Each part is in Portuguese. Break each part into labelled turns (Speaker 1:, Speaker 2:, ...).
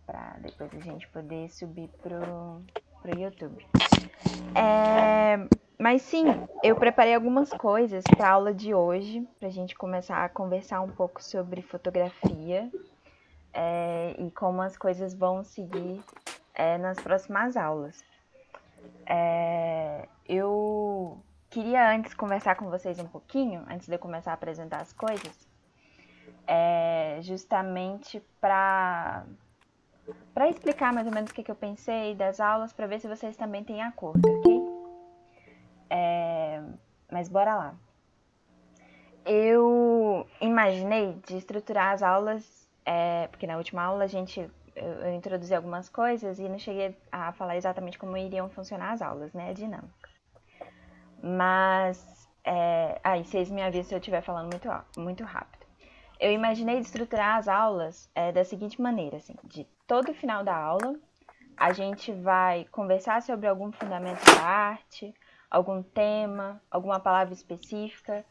Speaker 1: para depois a gente poder subir pro YouTube. Mas sim, eu preparei algumas coisas para a aula de hoje, para a gente começar a conversar um pouco sobre fotografia e como as coisas vão seguir nas próximas aulas. Eu queria antes conversar com vocês um pouquinho, antes de eu começar a apresentar as coisas, justamente para explicar mais ou menos o que eu pensei das aulas, para ver se vocês também têm acordo, ok? Mas bora lá. Eu imaginei de estruturar as aulas, porque na última aula eu introduzi algumas coisas e não cheguei a falar exatamente como iriam funcionar as aulas, né? A dinâmica. Mas, aí vocês me avisam se eu estiver falando muito rápido. Eu imaginei de estruturar as aulas da seguinte maneira, assim, de todo final da aula, a gente vai conversar sobre algum fundamento da arte, algum tema, alguma palavra específica,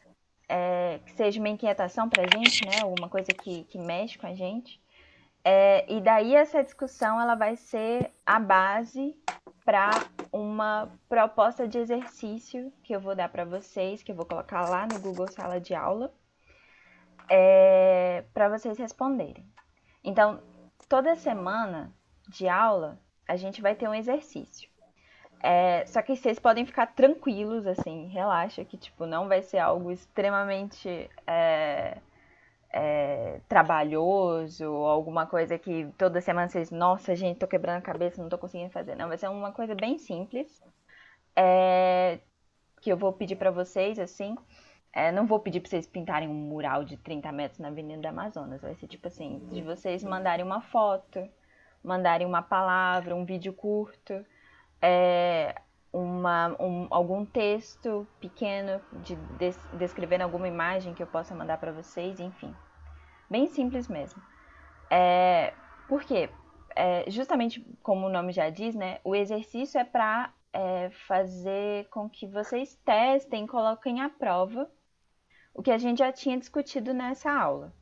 Speaker 1: que seja uma inquietação pra gente, né? Alguma coisa que mexe com a gente. E daí essa discussão ela vai ser a base para uma proposta de exercício que eu vou dar para vocês, que eu vou colocar lá no Google Sala de Aula, para vocês responderem. Então, toda semana de aula, a gente vai ter um exercício. Só que vocês podem ficar tranquilos, assim, relaxa, que tipo, não vai ser algo extremamente trabalhoso, ou alguma coisa que toda semana vocês, nossa, gente, tô quebrando a cabeça, não tô conseguindo fazer. Não, vai ser uma coisa bem simples, que eu vou pedir pra vocês, assim. Não vou pedir pra vocês pintarem um mural de 30 metros na Avenida do Amazonas. Vai ser tipo assim, de vocês mandarem uma foto, mandarem uma palavra, um vídeo curto, algum texto pequeno descrevendo alguma imagem que eu possa mandar pra vocês, enfim. Bem simples mesmo. Por quê? Justamente como o nome já diz, né? O exercício é para fazer com que vocês testem, coloquem à prova o que a gente já tinha discutido nessa aula.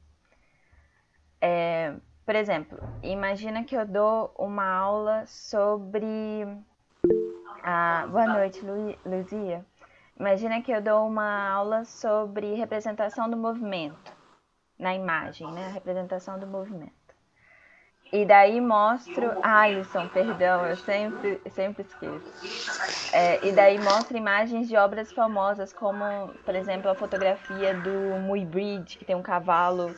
Speaker 1: Por exemplo, imagina que eu dou uma aula sobre... boa noite, Luzia. Imagina que eu dou uma aula sobre representação do movimento na imagem, né? A representação do movimento. E daí mostro... Alisson, perdão, eu sempre esqueço. E daí mostro imagens de obras famosas, como, por exemplo, a fotografia do Muybridge, que tem um cavalo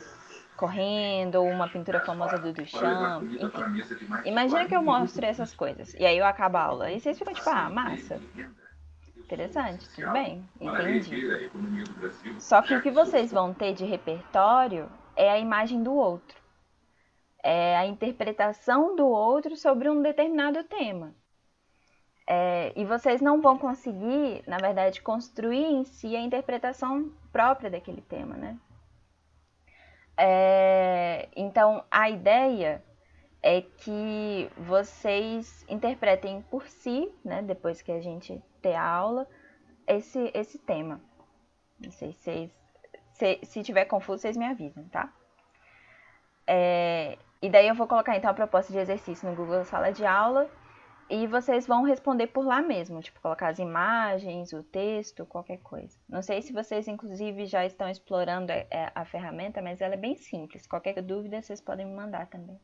Speaker 1: correndo, ou uma pintura famosa do Duchamp, enfim. Imagina que eu mostre essas coisas, e aí eu acabo a aula. E vocês ficam tipo, massa. Interessante, tudo bem, entendi. Só que o que vocês vão ter de repertório é a imagem do outro. É a interpretação do outro sobre um determinado tema. E vocês não vão conseguir, na verdade, construir em si a interpretação própria daquele tema, né? Então, a ideia é que vocês interpretem por si, né, depois que a gente ter a aula, esse tema. Não sei se tiver confuso, vocês me avisam, tá? E daí eu vou colocar então a proposta de exercício no Google Sala de Aula e vocês vão responder por lá mesmo, tipo colocar as imagens, o texto, qualquer coisa. Não sei se vocês inclusive já estão explorando a ferramenta, mas ela é bem simples. Qualquer dúvida vocês podem me mandar também.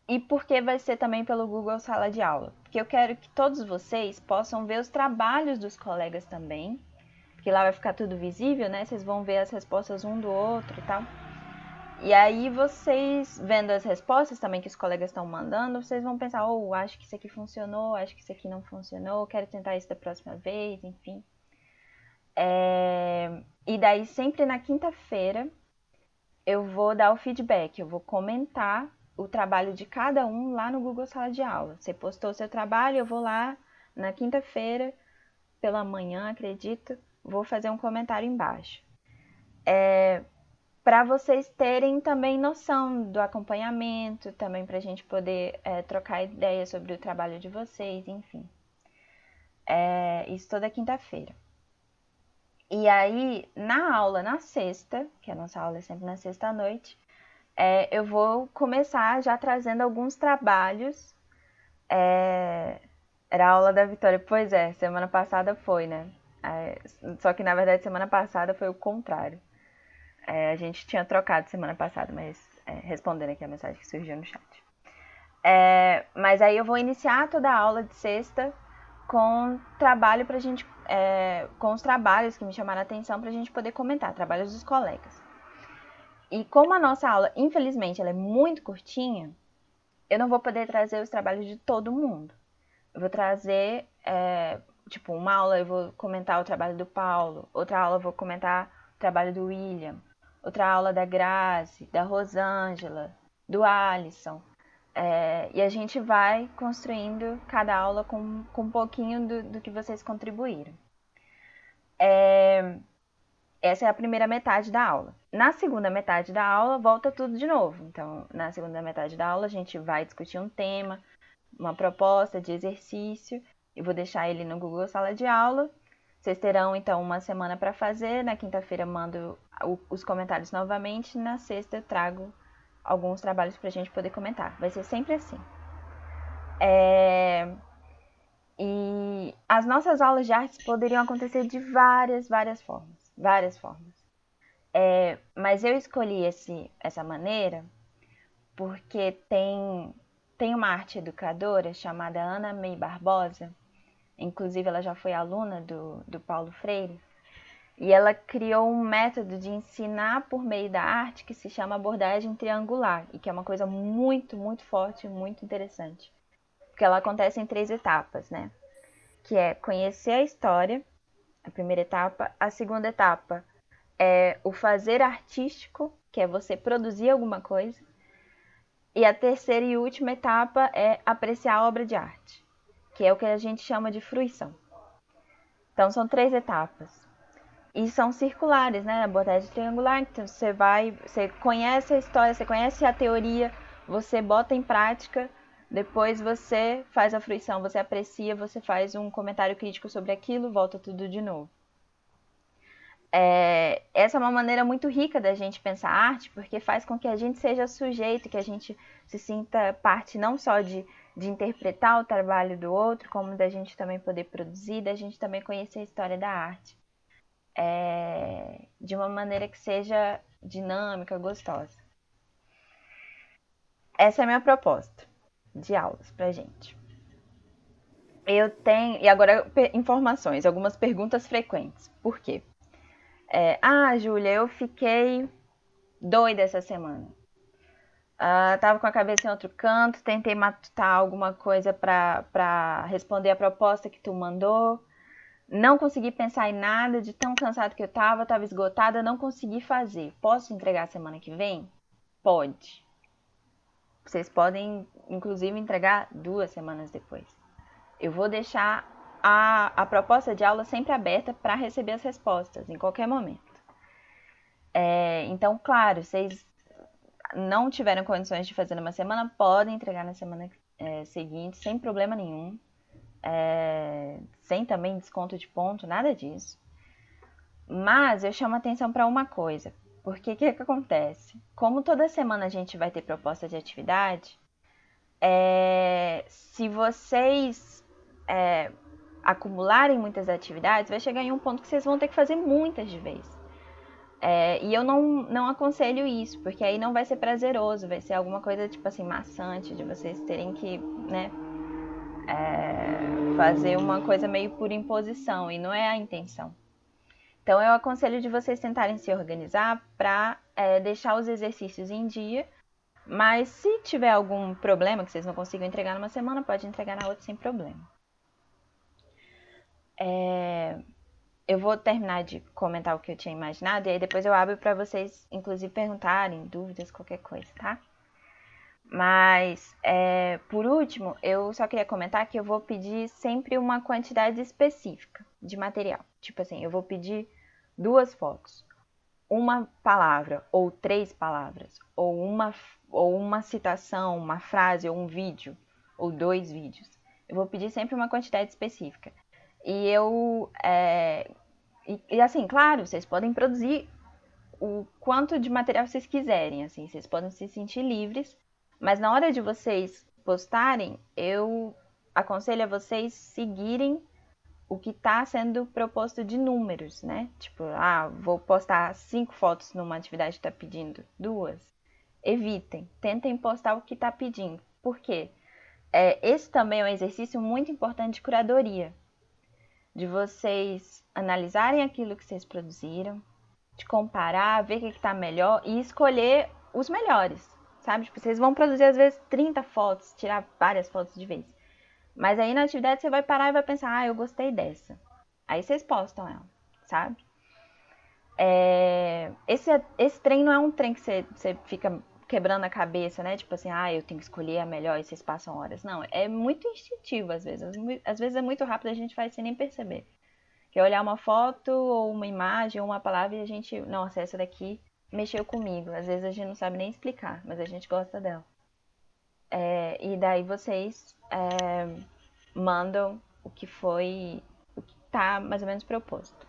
Speaker 1: E por que vai ser também pelo Google Sala de Aula? Porque eu quero que todos vocês possam ver os trabalhos dos colegas também, porque lá vai ficar tudo visível, né? Vocês vão ver as respostas um do outro e tal. E aí vocês, vendo as respostas também que os colegas estão mandando, vocês vão pensar, acho que isso aqui funcionou, acho que isso aqui não funcionou, quero tentar isso da próxima vez, enfim. E daí sempre na quinta-feira eu vou dar o feedback, eu vou comentar o trabalho de cada um lá no Google Sala de Aula. Você postou o seu trabalho, eu vou lá na quinta-feira, pela manhã, acredito, vou fazer um comentário embaixo. Para vocês terem também noção do acompanhamento, também para a gente poder trocar ideias sobre o trabalho de vocês, enfim. Isso toda quinta-feira. E aí, na aula na sexta, que a nossa aula é sempre na sexta à noite, eu vou começar já trazendo alguns trabalhos. Era a aula da Vitória. Pois é, semana passada foi, né? Só que na verdade semana passada foi o contrário. A gente tinha trocado semana passada, mas respondendo aqui a mensagem que surgiu no chat. Mas aí eu vou iniciar toda a aula de sexta com trabalho pra gente, com os trabalhos que me chamaram a atenção pra gente poder comentar, trabalhos dos colegas. E como a nossa aula, infelizmente, ela é muito curtinha, eu não vou poder trazer os trabalhos de todo mundo. Eu vou trazer, tipo, uma aula eu vou comentar o trabalho do Paulo, outra aula eu vou comentar o trabalho do William, outra aula da Grazi, da Rosângela, do Alisson. E a gente vai construindo cada aula com um pouquinho do que vocês contribuíram. Essa é a primeira metade da aula. Na segunda metade da aula, volta tudo de novo. Então, na segunda metade da aula, a gente vai discutir um tema, uma proposta de exercício. Eu vou deixar ele no Google Sala de Aula. Vocês terão, então, uma semana para fazer. Na quinta-feira, mando os comentários novamente. Na sexta, eu trago alguns trabalhos para a gente poder comentar. Vai ser sempre assim. E as nossas aulas de artes poderiam acontecer de várias formas. Várias formas. Mas eu escolhi essa maneira porque tem uma arte educadora chamada Ana May Barbosa. Inclusive, ela já foi aluna do Paulo Freire. E ela criou um método de ensinar por meio da arte que se chama abordagem triangular. E que é uma coisa muito, muito forte e muito interessante. Porque ela acontece em 3 etapas, né? Que é conhecer a história, a primeira etapa. A segunda etapa é o fazer artístico, que é você produzir alguma coisa. E a terceira e última etapa é apreciar a obra de arte, que é o que a gente chama de fruição. Então, são 3 etapas. E são circulares, né? Abordagem triangular. Então, você conhece a história, você conhece a teoria, você bota em prática, depois você faz a fruição, você aprecia, você faz um comentário crítico sobre aquilo, volta tudo de novo. Essa é uma maneira muito rica da gente pensar arte, porque faz com que a gente seja sujeito, que a gente se sinta parte não só de interpretar o trabalho do outro, como da gente também poder produzir, da gente também conhecer a história da arte. De uma maneira que seja dinâmica, gostosa. Essa é a minha proposta de aulas pra gente. Eu tenho, e agora informações, algumas perguntas frequentes. Por quê? Júlia, eu fiquei doida essa semana. Tava com a cabeça em outro canto, tentei matutar alguma coisa pra responder a proposta que tu mandou. Não consegui pensar em nada, de tão cansado que eu tava esgotada, não consegui fazer. Posso entregar semana que vem? Pode. Vocês podem, inclusive, entregar 2 semanas depois. Eu vou deixar a proposta de aula sempre aberta para receber as respostas, em qualquer momento. Então, claro, vocês não tiveram condições de fazer numa semana, podem entregar na semana seguinte, sem problema nenhum. Sem também desconto de ponto, nada disso. Mas eu chamo atenção para uma coisa, porque o que acontece? Como toda semana a gente vai ter proposta de atividade, se vocês acumularem muitas atividades, vai chegar em um ponto que vocês vão ter que fazer muitas de vez. E eu não aconselho isso, porque aí não vai ser prazeroso, vai ser alguma coisa tipo assim, maçante, de vocês terem que, né, fazer uma coisa meio por imposição, e não é a intenção. Então eu aconselho de vocês tentarem se organizar para deixar os exercícios em dia, mas se tiver algum problema que vocês não consigam entregar numa semana, pode entregar na outra sem problema. Eu vou terminar de comentar o que eu tinha imaginado e aí depois eu abro para vocês, inclusive, perguntarem, dúvidas, qualquer coisa, tá? Mas, por último, eu só queria comentar que eu vou pedir sempre uma quantidade específica de material. Tipo assim, eu vou pedir 2 fotos, uma palavra ou 3 palavras, ou uma citação, uma frase, ou um vídeo, ou 2 vídeos. Eu vou pedir sempre uma quantidade específica. E assim, claro, vocês podem produzir o quanto de material vocês quiserem, assim, vocês podem se sentir livres, mas na hora de vocês postarem, eu aconselho a vocês seguirem o que está sendo proposto de números, né? Tipo, vou postar 5 fotos numa atividade que está pedindo 2. Evitem, tentem postar o que está pedindo. Por quê? Esse também é um exercício muito importante de curadoria, de vocês analisarem aquilo que vocês produziram, de comparar, ver o que está melhor e escolher os melhores, sabe? Tipo, vocês vão produzir às vezes 30 fotos, tirar várias fotos de vez. Mas aí na atividade você vai parar e vai pensar, eu gostei dessa. Aí vocês postam ela, sabe? Esse trem não é um trem que você fica quebrando a cabeça, né? Tipo assim, eu tenho que escolher a melhor e vocês passam horas. Não, é muito instintivo às vezes. Às vezes é muito rápido, a gente faz sem nem perceber. Que é olhar uma foto ou uma imagem ou uma palavra e a gente, nossa, essa daqui mexeu comigo. Às vezes a gente não sabe nem explicar, mas a gente gosta dela. E daí vocês mandam o que tá mais ou menos proposto.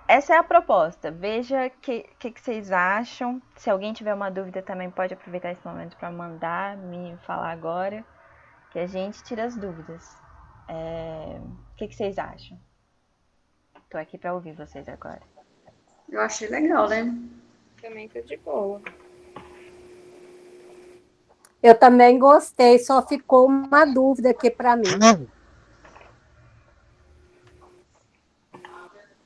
Speaker 1: Essa é a proposta. Veja o que vocês acham. Se alguém tiver uma dúvida também pode aproveitar esse momento para mandar, me falar agora, que a gente tira as dúvidas. O que vocês acham? Tô aqui para ouvir vocês agora.
Speaker 2: Eu achei legal, né?
Speaker 3: Também tá de boa.
Speaker 4: Eu também gostei, só ficou uma dúvida aqui para mim.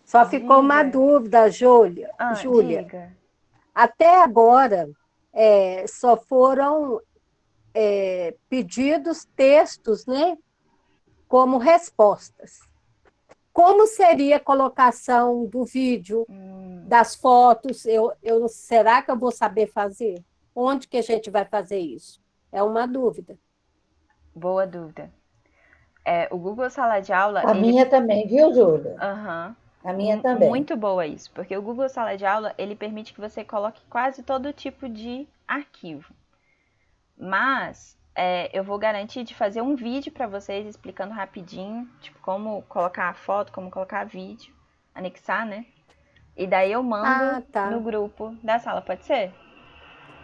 Speaker 4: Só ficou uma dúvida, Júlia.
Speaker 1: Diga.
Speaker 4: Até agora, só foram pedidos textos, né? Como respostas. Como seria a colocação do vídeo, das fotos? Será que eu vou saber fazer? Onde que a gente vai fazer isso? É uma dúvida.
Speaker 1: Boa dúvida. O Google Sala de Aula...
Speaker 5: Minha também, viu, Júlia?
Speaker 1: Aham.
Speaker 5: A minha também.
Speaker 1: Muito boa isso, porque o Google Sala de Aula, ele permite que você coloque quase todo tipo de arquivo. Mas eu vou garantir de fazer um vídeo para vocês explicando rapidinho, tipo, como colocar a foto, como colocar vídeo, anexar, né? E daí eu mando no grupo da sala, pode ser?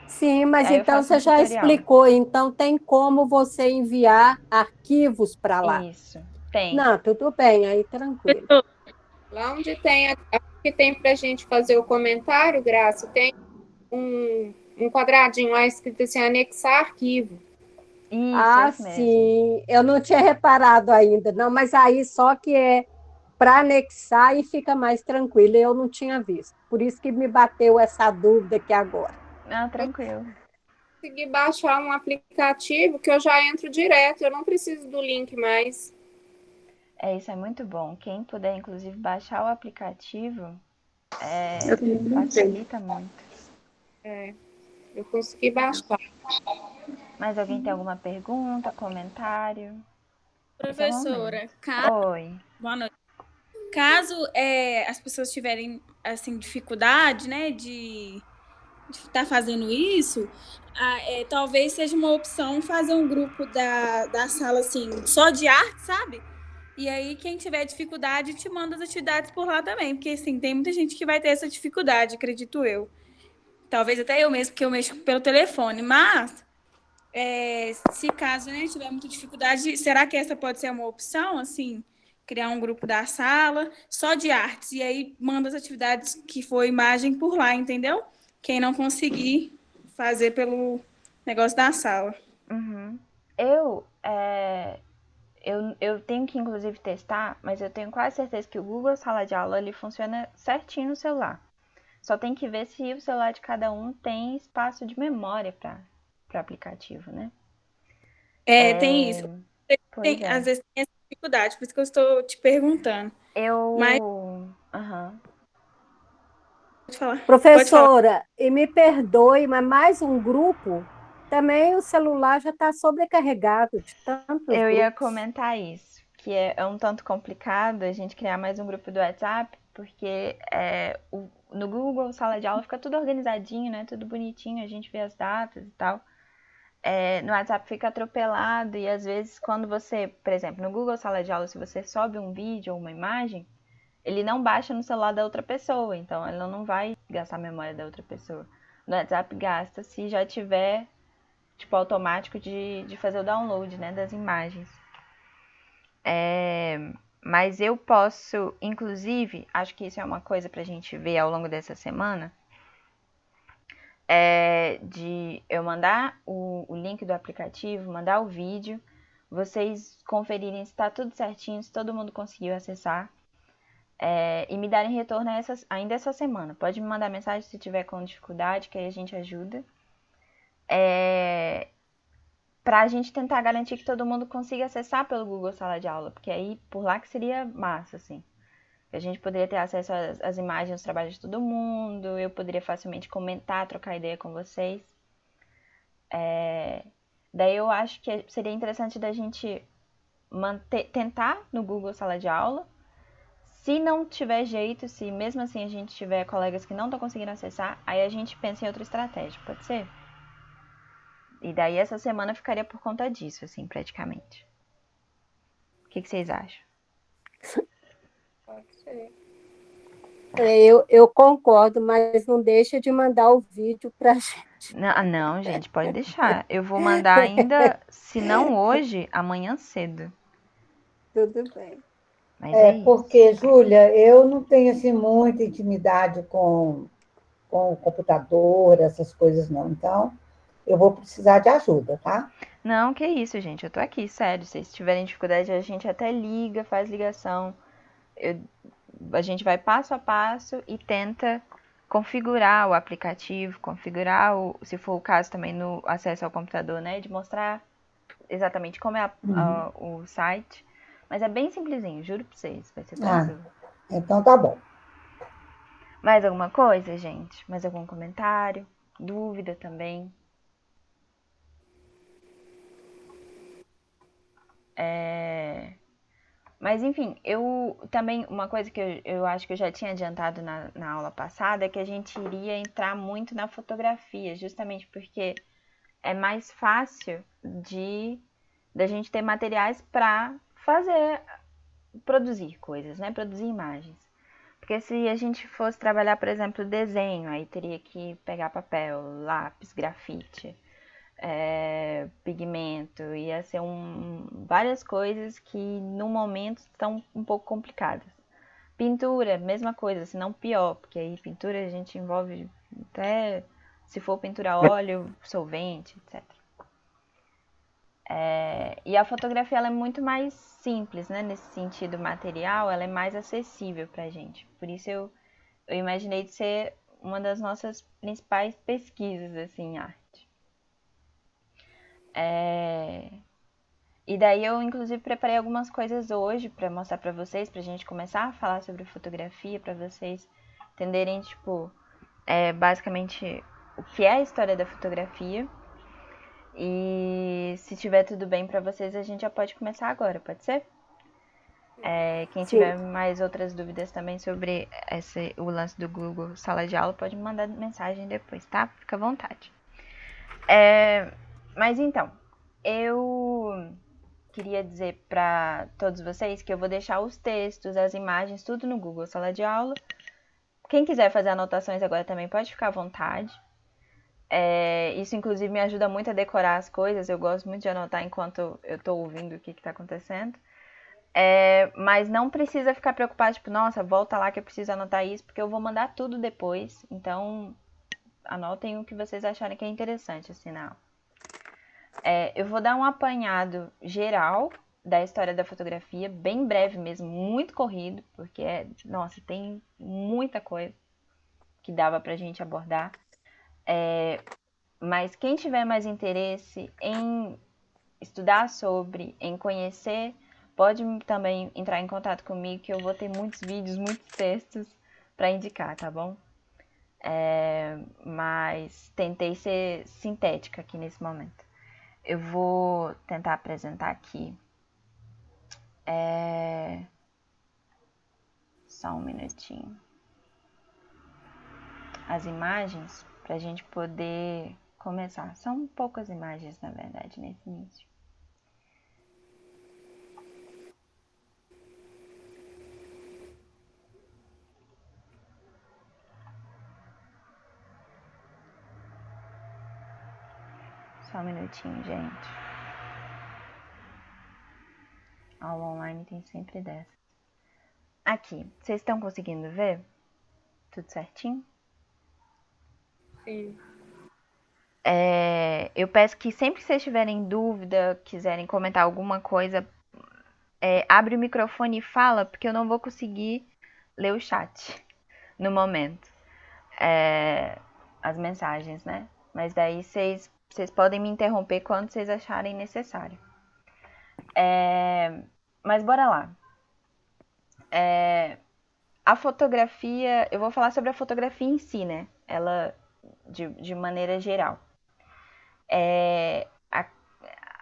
Speaker 4: Sim, mas então você já explicou, então tem como você enviar arquivos para lá.
Speaker 1: Isso, tem.
Speaker 4: Não, tudo bem, aí tranquilo.
Speaker 3: Lá onde tem pra gente fazer o comentário, Graça, tem um quadradinho lá escrito assim, anexar arquivo.
Speaker 1: Isso, mesmo.
Speaker 4: Sim, eu não tinha reparado ainda, não, mas aí só que é para anexar e fica mais tranquilo, eu não tinha visto, por isso que me bateu essa dúvida aqui agora.
Speaker 1: Tranquilo.
Speaker 3: Consegui baixar um aplicativo que eu já entro direto, eu não preciso do link mais.
Speaker 1: Isso é muito bom. Quem puder, inclusive, baixar o aplicativo, facilita muito.
Speaker 3: Eu consegui baixar.
Speaker 1: Mas alguém tem alguma pergunta, comentário?
Speaker 6: Professora,
Speaker 1: Oi.
Speaker 6: Boa noite. Caso as pessoas tiverem assim, dificuldade, né, de estar fazendo isso, talvez seja uma opção fazer um grupo da sala assim, só de arte, sabe? E aí, quem tiver dificuldade, te manda as atividades por lá também. Porque, assim, tem muita gente que vai ter essa dificuldade, acredito eu. Talvez até eu mesmo, porque eu mexo pelo telefone. Mas, se caso tiver muita dificuldade, será que essa pode ser uma opção, assim? Criar um grupo da sala, só de artes. E aí, manda as atividades que for imagem por lá, entendeu? Quem não conseguir fazer pelo negócio da sala.
Speaker 1: Uhum. Eu tenho que, inclusive, testar, mas eu tenho quase certeza que o Google Sala de Aula ele funciona certinho no celular. Só tem que ver se o celular de cada um tem espaço de memória para o aplicativo, né?
Speaker 6: Tem isso. Às vezes tem essa dificuldade, por isso que eu estou te perguntando. Pode falar.
Speaker 4: Professora, e me perdoe, mas mais um grupo, também o celular já está sobrecarregado de tantos grupos.
Speaker 1: Eu ia comentar isso, que é um tanto complicado a gente criar mais um grupo do WhatsApp, porque no Google Sala de Aula fica tudo organizadinho, né? Tudo bonitinho, a gente vê as datas e tal. No WhatsApp fica atropelado e às vezes quando você, por exemplo, no Google Sala de Aula, se você sobe um vídeo ou uma imagem, ele não baixa no celular da outra pessoa, então ela não vai gastar a memória da outra pessoa. No WhatsApp gasta se já tiver, tipo, automático de fazer o download, né, das imagens. Mas eu posso, inclusive, acho que isso é uma coisa pra gente ver ao longo dessa semana, de eu mandar o link do aplicativo, mandar o vídeo, vocês conferirem se está tudo certinho, se todo mundo conseguiu acessar, e me darem retorno ainda essa semana. Pode me mandar mensagem se tiver com dificuldade, que aí a gente ajuda. Pra gente tentar garantir que todo mundo consiga acessar pelo Google Sala de Aula, porque aí por lá que seria massa, assim. A gente poderia ter acesso às imagens dos trabalhos de todo mundo, eu poderia facilmente comentar, trocar ideia com vocês. Daí eu acho que seria interessante da gente tentar no Google Sala de Aula. Se não tiver jeito, se mesmo assim a gente tiver colegas que não estão conseguindo acessar, aí a gente pensa em outra estratégia, pode ser? E daí essa semana ficaria por conta disso, assim, praticamente. O que vocês acham?
Speaker 3: Pode ser.
Speaker 4: Eu concordo, mas não deixa de mandar o vídeo para a gente.
Speaker 1: Não, gente, pode deixar. Eu vou mandar ainda, se não hoje, amanhã cedo.
Speaker 4: Tudo bem.
Speaker 1: Mas é isso.
Speaker 5: Porque, Júlia, eu não tenho assim, muita intimidade com o computador, essas coisas não. Então, eu vou precisar de ajuda, tá?
Speaker 1: Não, que isso, gente. Eu tô aqui, sério. Se vocês tiverem dificuldade, a gente até liga, faz ligação. A gente vai passo a passo e tenta configurar o aplicativo, configurar, se for o caso também, no acesso ao computador, né? De mostrar exatamente como é o site. Mas é bem simplesinho, juro pra vocês. Vai ser tranquilo.
Speaker 5: Então tá bom.
Speaker 1: Mais alguma coisa, gente? Mais algum comentário? Dúvida também? Mas enfim, eu também, uma coisa que eu acho que eu já tinha adiantado na aula passada é que a gente iria entrar muito na fotografia, justamente porque é mais fácil da gente ter materiais para produzir coisas, né? Produzir imagens. Porque se a gente fosse trabalhar, por exemplo, desenho, aí teria que pegar papel, lápis, grafite, pigmento, ia ser várias coisas que no momento estão um pouco complicadas. Pintura, mesma coisa, se não pior, porque aí pintura a gente envolve até, se for pintura a óleo, solvente, etc. E a fotografia ela é muito mais simples, né? Nesse sentido material, ela é mais acessível pra gente. Por isso eu imaginei de ser uma das nossas principais pesquisas, assim, em arte. E daí eu, inclusive, preparei algumas coisas hoje para mostrar para vocês, pra gente começar a falar sobre fotografia, para vocês entenderem, tipo, basicamente o que é a história da fotografia. E se tiver tudo bem para vocês, a gente já pode começar agora, pode ser? Quem
Speaker 4: Sim.
Speaker 1: tiver mais outras dúvidas também sobre o lance do Google Sala de Aula, pode me mandar mensagem depois, tá? Fica à vontade. Mas então, eu queria dizer para todos vocês que eu vou deixar os textos, as imagens, tudo no Google Sala de Aula. Quem quiser fazer anotações agora também pode ficar à vontade. Isso, inclusive, me ajuda muito a decorar as coisas. Eu gosto muito de anotar enquanto eu estou ouvindo o que está acontecendo. Mas não precisa ficar preocupado, tipo, nossa, volta lá que eu preciso anotar isso, porque eu vou mandar tudo depois. Então, anotem o que vocês acharem que é interessante, assim, na aula. Eu vou dar um apanhado geral da história da fotografia, bem breve mesmo, muito corrido, porque, nossa, tem muita coisa que dava pra gente abordar. Mas quem tiver mais interesse em estudar sobre, em conhecer, pode também entrar em contato comigo, que eu vou ter muitos vídeos, muitos textos para indicar, tá bom? Mas tentei ser sintética aqui nesse momento. Eu vou tentar apresentar aqui. Só um minutinho. As imagens para a gente poder começar. São poucas imagens, na verdade, nesse início. Só um minutinho, gente. Aula online tem sempre dessa. Aqui, vocês estão conseguindo ver? Tudo certinho?
Speaker 3: Sim.
Speaker 1: Eu peço que sempre que vocês tiverem dúvida, quiserem comentar alguma coisa, abre o microfone e fala, porque eu não vou conseguir ler o chat no momento. As mensagens, né? Mas daí vocês podem me interromper quando vocês acharem necessário. Mas bora lá. A fotografia, eu vou falar sobre a fotografia em si, né? Ela de maneira geral.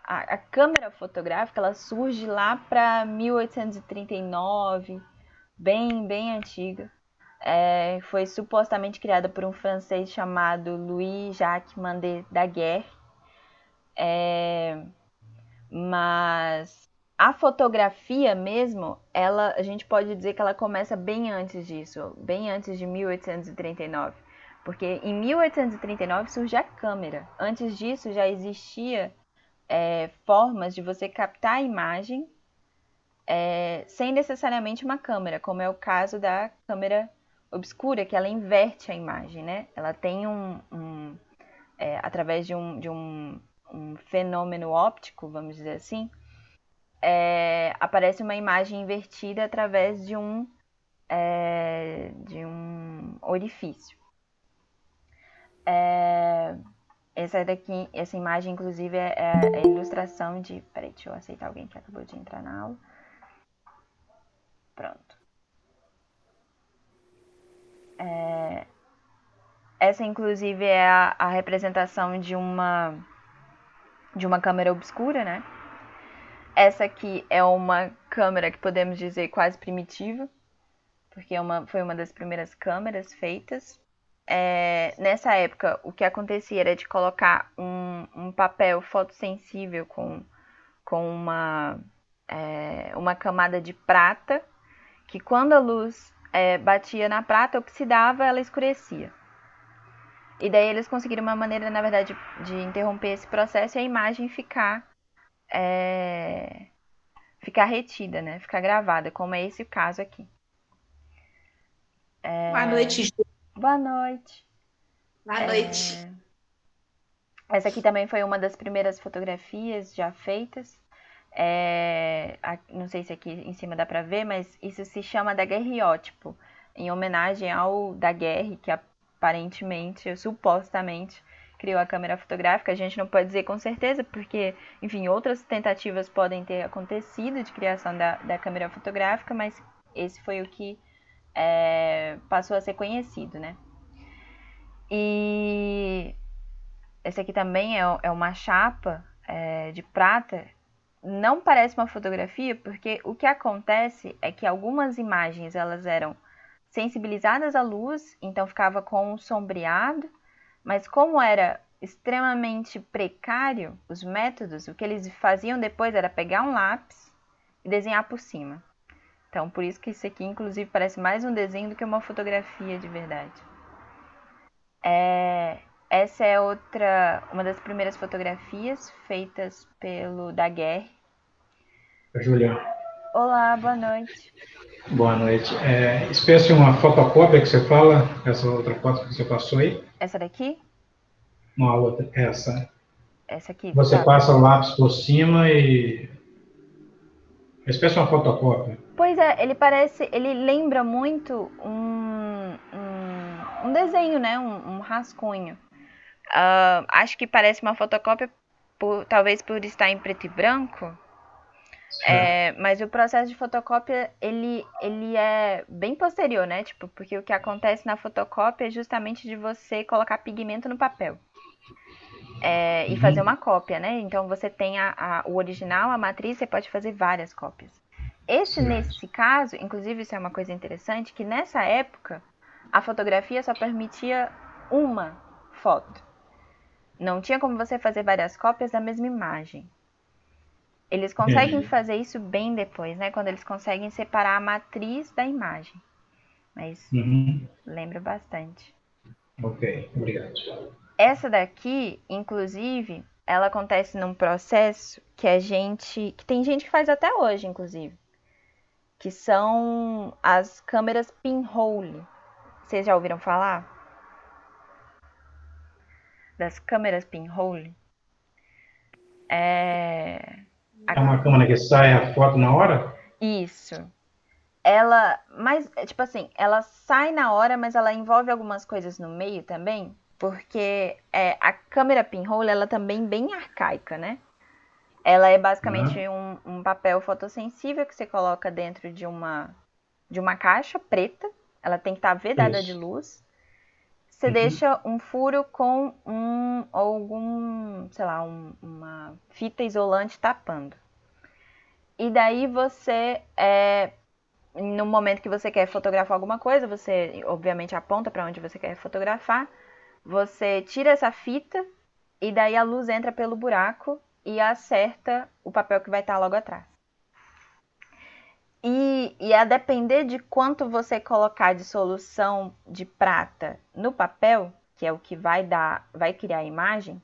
Speaker 1: A câmera fotográfica, ela surge lá para 1839, bem antiga. Foi supostamente criada por um francês chamado Louis-Jacques Mandé Daguerre. Mas a fotografia mesmo, a gente pode dizer que ela começa bem antes disso, bem antes de 1839. Porque em 1839 surge a câmera. Antes disso já existia formas de você captar a imagem sem necessariamente uma câmera, como é o caso da câmera obscura, que ela inverte a imagem, né? Ela tem através de um fenômeno óptico, vamos dizer assim, aparece uma imagem invertida através de um orifício. Essa imagem, inclusive, é a ilustração de... Peraí, deixa eu aceitar alguém que acabou de entrar na aula. Pronto. Essa, inclusive, é a representação de uma câmera obscura, né? Essa aqui é uma câmera que podemos dizer quase primitiva, porque foi uma das primeiras câmeras feitas. Nessa época, o que acontecia era de colocar um papel fotossensível com uma camada de prata, que quando a luz batia na prata, oxidava, ela escurecia. E daí eles conseguiram uma maneira, na verdade, de interromper esse processo e a imagem ficar retida, né? Ficar gravada, como é esse o caso aqui.
Speaker 2: Boa noite, Ju.
Speaker 1: Boa noite.
Speaker 2: Boa noite.
Speaker 1: Essa aqui também foi uma das primeiras fotografias já feitas. Não sei se aqui em cima dá pra ver, mas isso se chama daguerreótipo, em homenagem ao Daguerre, que aparentemente, supostamente, criou a câmera fotográfica. A gente não pode dizer com certeza, porque, enfim, outras tentativas podem ter acontecido de criação da câmera fotográfica, mas esse foi o que passou a ser conhecido, né? E esse aqui também é uma chapa de prata. Não parece uma fotografia, porque o que acontece é que algumas imagens elas eram sensibilizadas à luz, então ficava com um sombreado, mas como era extremamente precário os métodos, o que eles faziam depois era pegar um lápis e desenhar por cima. Então, por isso que isso aqui, inclusive, parece mais um desenho do que uma fotografia de verdade. Essa é uma das primeiras fotografias feitas pelo Daguerre.
Speaker 7: Júlia.
Speaker 1: Olá, boa noite.
Speaker 7: Boa noite. Espécie uma fotocópia que você fala, essa outra foto que você passou aí?
Speaker 1: Essa daqui?
Speaker 7: Não, a outra, essa.
Speaker 1: Essa aqui.
Speaker 7: Você passa o lápis por cima e... Espécie uma fotocópia.
Speaker 1: Pois é, ele lembra muito um desenho, né? Um rascunho. Acho que parece uma fotocópia, talvez por estar em preto e branco. Mas o processo de fotocópia, ele é bem posterior, né? Tipo, porque o que acontece na fotocópia é justamente de você colocar pigmento no papel. E fazer uma cópia, né? Então você tem o original, a matriz, você pode fazer várias cópias. Nesse caso, inclusive isso é uma coisa interessante, que nessa época a fotografia só permitia uma foto. Não tinha como você fazer várias cópias da mesma imagem. Eles conseguem fazer isso bem depois, né? Quando eles conseguem separar a matriz da imagem. Mas lembra bastante.
Speaker 7: Ok, obrigado.
Speaker 1: Essa daqui, inclusive, ela acontece num processo que tem gente que faz até hoje, inclusive, que são as câmeras pinhole. Vocês já ouviram falar das câmeras pinhole?
Speaker 7: É uma câmera que sai a foto na hora?
Speaker 1: Isso. Mas, tipo assim, ela sai na hora, mas ela envolve algumas coisas no meio também, porque a câmera pinhole, ela também é bem arcaica, né? Ela é basicamente um papel fotossensível que você coloca dentro de uma caixa preta. Ela tem que estar vedada de luz. Você deixa um furo com sei lá, uma fita isolante tapando. E daí você, no momento que você quer fotografar alguma coisa, você obviamente aponta para onde você quer fotografar. Você tira essa fita e daí a luz entra pelo buraco e acerta o papel que vai estar logo atrás. E a depender de quanto você colocar de solução de prata no papel, que é o que vai criar a imagem,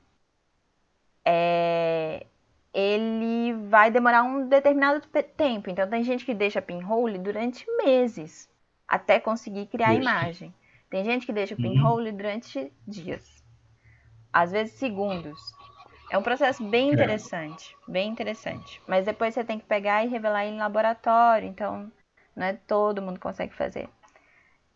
Speaker 1: ele vai demorar um determinado tempo. Então tem gente que deixa pinhole durante meses até conseguir criar a imagem. Tem gente que deixa o pinhole durante dias, às vezes segundos. É um processo bem interessante, bem interessante. Mas depois você tem que pegar e revelar em laboratório, então não é todo mundo que consegue fazer.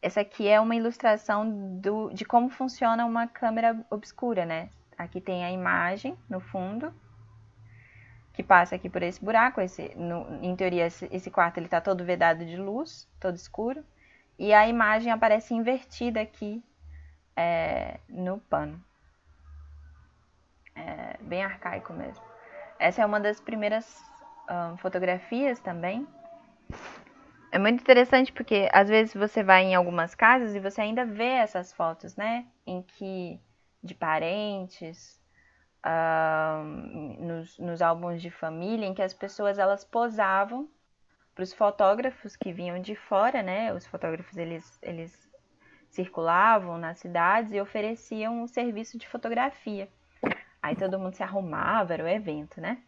Speaker 1: Essa aqui é uma ilustração de como funciona uma câmera obscura, né? Aqui tem a imagem no fundo, que passa aqui por esse buraco. Em teoria, esse quarto está todo vedado de luz, todo escuro. E a imagem aparece invertida aqui no pano. Bem arcaico mesmo. Essa é uma das primeiras fotografias também. É muito interessante porque às vezes você vai em algumas casas e você ainda vê essas fotos, né? De parentes, nos álbuns de família, em que as pessoas elas posavam para os fotógrafos que vinham de fora, né? Os fotógrafos eles circulavam nas cidades e ofereciam um serviço de fotografia. Aí todo mundo se arrumava, era o evento, né?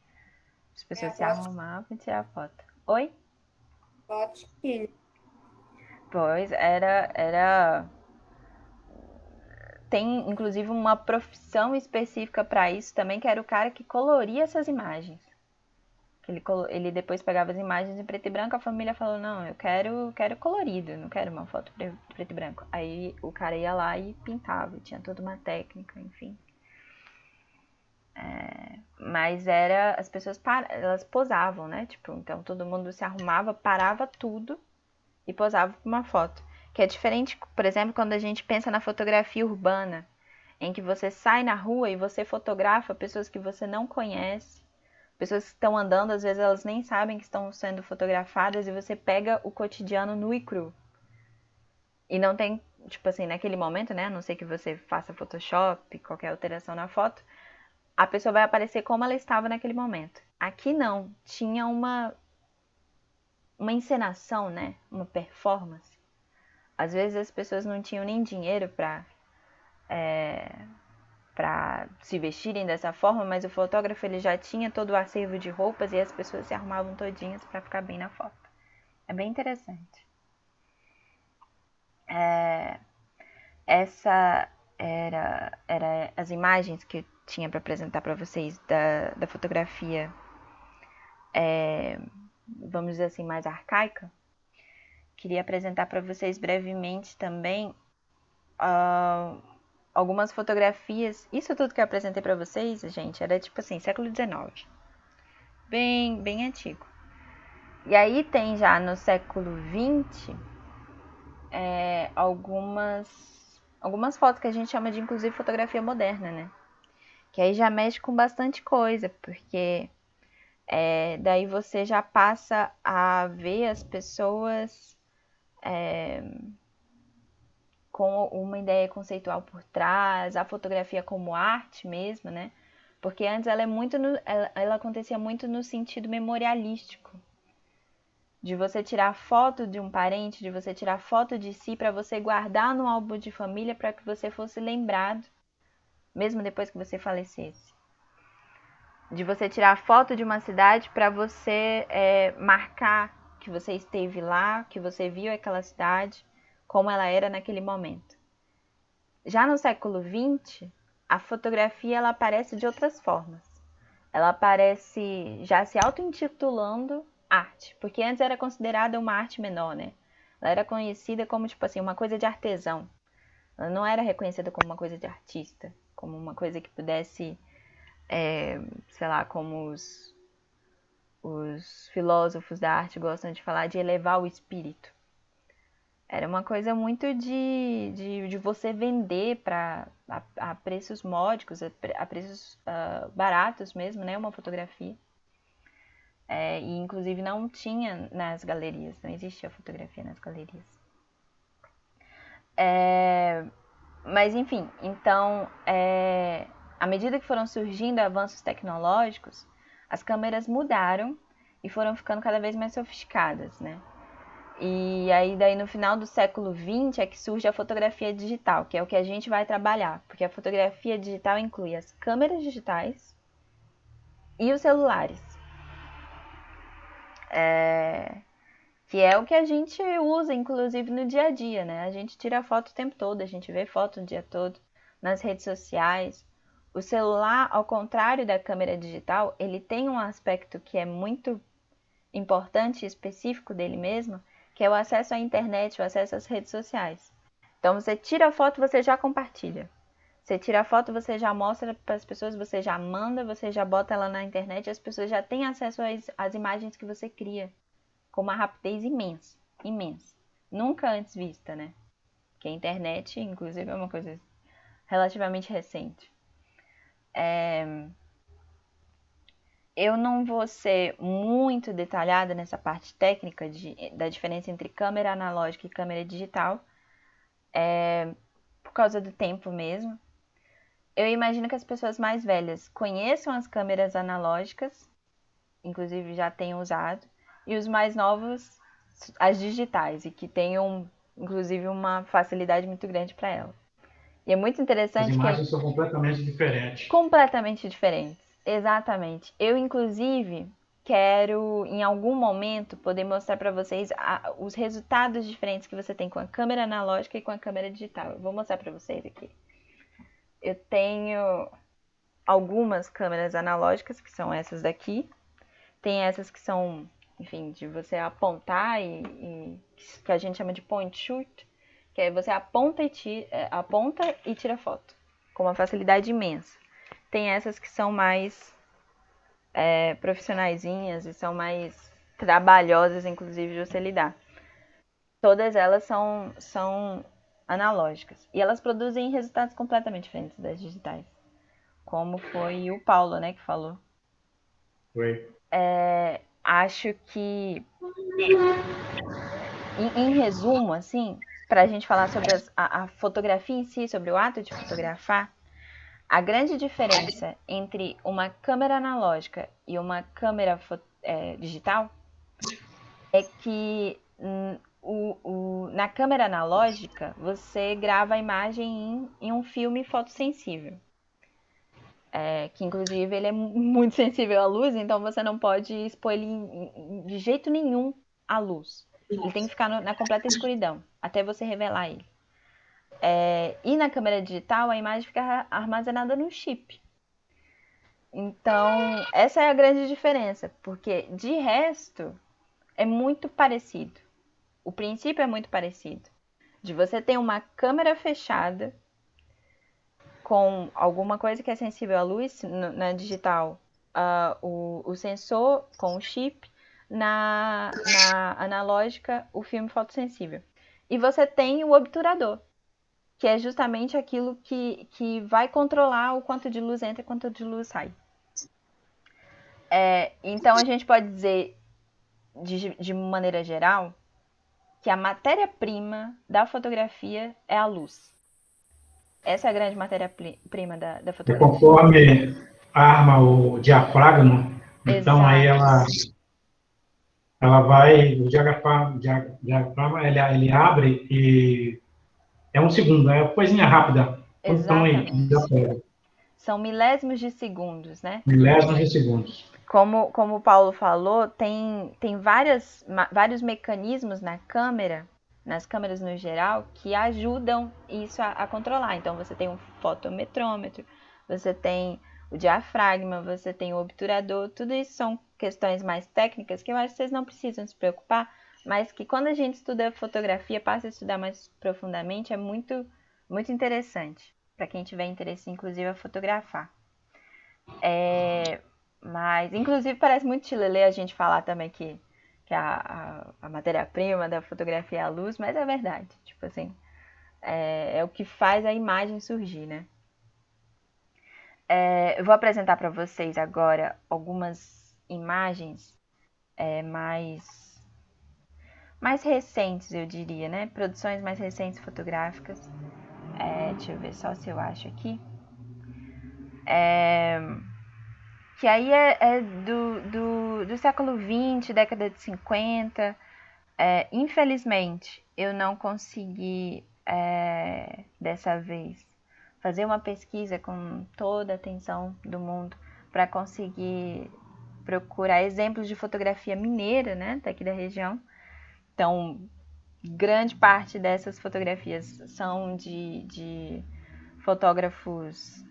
Speaker 1: As pessoas se arrumavam e tiravam foto. Oi? Pois, era... Tem, inclusive, uma profissão específica para isso também, que era o cara que coloria essas imagens. Ele depois pegava as imagens em preto e branco, a família falou, não, eu quero colorido, não quero uma foto preto e branco. Aí o cara ia lá e pintava, tinha toda uma técnica, enfim. Mas as pessoas elas posavam, né? Tipo, então todo mundo se arrumava, parava tudo e posava para uma foto. Que é diferente, por exemplo, quando a gente pensa na fotografia urbana, em que você sai na rua e você fotografa pessoas que você não conhece, pessoas que estão andando, às vezes elas nem sabem que estão sendo fotografadas e você pega o cotidiano nu e cru. E não tem, tipo assim, naquele momento, né? A não ser que você faça Photoshop, qualquer alteração na foto, a pessoa vai aparecer como ela estava naquele momento. Aqui não, tinha uma encenação, né? Uma performance. Às vezes as pessoas não tinham nem dinheiro para se vestirem dessa forma, mas o fotógrafo ele já tinha todo o acervo de roupas e as pessoas se arrumavam todinhas para ficar bem na foto. É bem interessante. Essa era as imagens que eu tinha para apresentar para vocês da fotografia, vamos dizer assim, mais arcaica. Queria apresentar para vocês brevemente também algumas fotografias. Isso tudo que eu apresentei para vocês, gente, era tipo assim, século XIX. Bem, bem antigo. E aí tem já no século XX algumas fotos que a gente chama de, inclusive, fotografia moderna, né? Que aí já mexe com bastante coisa, porque daí você já passa a ver as pessoas com uma ideia conceitual por trás, a fotografia como arte mesmo, né? Porque antes ela acontecia muito no sentido memorialístico. De você tirar foto de um parente, de você tirar foto de si para você guardar no álbum de família para que você fosse lembrado, mesmo depois que você falecesse. de você tirar foto de uma cidade para você marcar que você esteve lá, que você viu aquela cidade, como ela era naquele momento. Já no século XX, a fotografia ela aparece de outras formas. Ela aparece já se auto-intitulando arte, porque antes era considerada uma arte menor, né? Ela era conhecida como, tipo assim, uma coisa de artesão. Ela não era reconhecida como uma coisa de artista, como uma coisa que pudesse, sei lá, como os filósofos da arte gostam de falar, de elevar o espírito. Era uma coisa muito de você vender a preços módicos, a preços baratos mesmo, né? Uma fotografia. E inclusive não tinha nas galerias, não existia fotografia nas galerias. Mas enfim, então, à medida que foram surgindo avanços tecnológicos, as câmeras mudaram e foram ficando cada vez mais sofisticadas, né? E aí daí no final do século XX é que surge a fotografia digital, que é o que a gente vai trabalhar, porque a fotografia digital inclui as câmeras digitais e os celulares. Que é o que a gente usa, inclusive, no dia a dia, né? A gente tira foto o tempo todo, a gente vê foto o dia todo nas redes sociais. O celular, ao contrário da câmera digital, ele tem um aspecto que é muito importante e específico dele mesmo, que é o acesso à internet, o acesso às redes sociais. Então, você tira a foto, você já compartilha. Você tira a foto, você já mostra para as pessoas, você já manda, você já bota ela na internet, e as pessoas já têm acesso às imagens que você cria com uma rapidez imensa, imensa. Nunca antes vista, né? Porque a internet, inclusive, é uma coisa relativamente recente. Eu não vou ser muito detalhada nessa parte técnica da diferença entre câmera analógica e câmera digital, por causa do tempo mesmo. Eu imagino que as pessoas mais velhas conheçam as câmeras analógicas, inclusive já tenham usado, e os mais novos as digitais, e que tenham, inclusive, uma facilidade muito grande para ela. E é muito interessante
Speaker 7: As imagens são completamente diferentes.
Speaker 1: Completamente diferentes, exatamente. Eu, inclusive, quero, em algum momento, poder mostrar para vocês os resultados diferentes que você tem com a câmera analógica e com a câmera digital. Eu vou mostrar para vocês aqui. Eu tenho algumas câmeras analógicas, que são essas daqui. Tem essas que são, enfim, de você apontar que a gente chama de point shoot, que é você aponta e tira foto, com uma facilidade imensa. Tem essas que são mais profissionaisinhas e são mais trabalhosas, inclusive, de você lidar. Todas elas são analógicas. E elas produzem resultados completamente diferentes das digitais. Como foi o Paulo, né, que falou.
Speaker 7: Foi.
Speaker 1: Acho que, em resumo, assim, para a gente falar sobre a fotografia em si, sobre o ato de fotografar, a grande diferença entre uma câmera analógica e uma câmera digital é que na câmera analógica você grava a imagem em um filme fotossensível. Que inclusive ele é muito sensível à luz, então você não pode expor ele de jeito nenhum à luz. Ele tem que ficar na completa escuridão, até você revelar ele. E na câmera digital a imagem fica armazenada no chip. Então, essa é a grande diferença, porque de resto é muito parecido. O princípio é muito parecido. De você ter uma câmera fechada com alguma coisa que é sensível à luz, na digital, o sensor com o chip, na analógica, o filme fotossensível. E você tem o obturador, que é justamente aquilo que vai controlar o quanto de luz entra e quanto de luz sai. Então, a gente pode dizer, de maneira geral, que a matéria-prima da fotografia é a luz. Essa é a grande matéria-prima da fotografia.
Speaker 7: Conforme arma o diafragma, então aí ela vai, o diafragma ele abre e é um segundo, é uma coisinha rápida.
Speaker 1: Exatamente.
Speaker 7: Então,
Speaker 1: são milésimos de segundos, né?
Speaker 7: Milésimos de segundos.
Speaker 1: Como o Paulo falou, tem vários mecanismos nas câmeras no geral, que ajudam isso a controlar. Então, você tem um fotometrômetro, você tem o diafragma, você tem o obturador, tudo isso são questões mais técnicas que eu acho que vocês não precisam se preocupar, mas que quando a gente estuda fotografia, passa a estudar mais profundamente, é muito, muito interessante, para quem tiver interesse, inclusive, a fotografar. Mas, inclusive, parece muito chilelê a gente falar também que a matéria-prima da fotografia é a luz, mas é verdade. Tipo assim, é o que faz a imagem surgir, né? Eu vou apresentar para vocês agora algumas imagens mais recentes, eu diria, né? Produções mais recentes fotográficas. Deixa eu ver só se eu acho aqui. Que aí é do século XX, década de 50. Infelizmente, eu não consegui, dessa vez, fazer uma pesquisa com toda a atenção do mundo para conseguir procurar exemplos de fotografia mineira, né, daqui da região. Então, grande parte dessas fotografias são de fotógrafos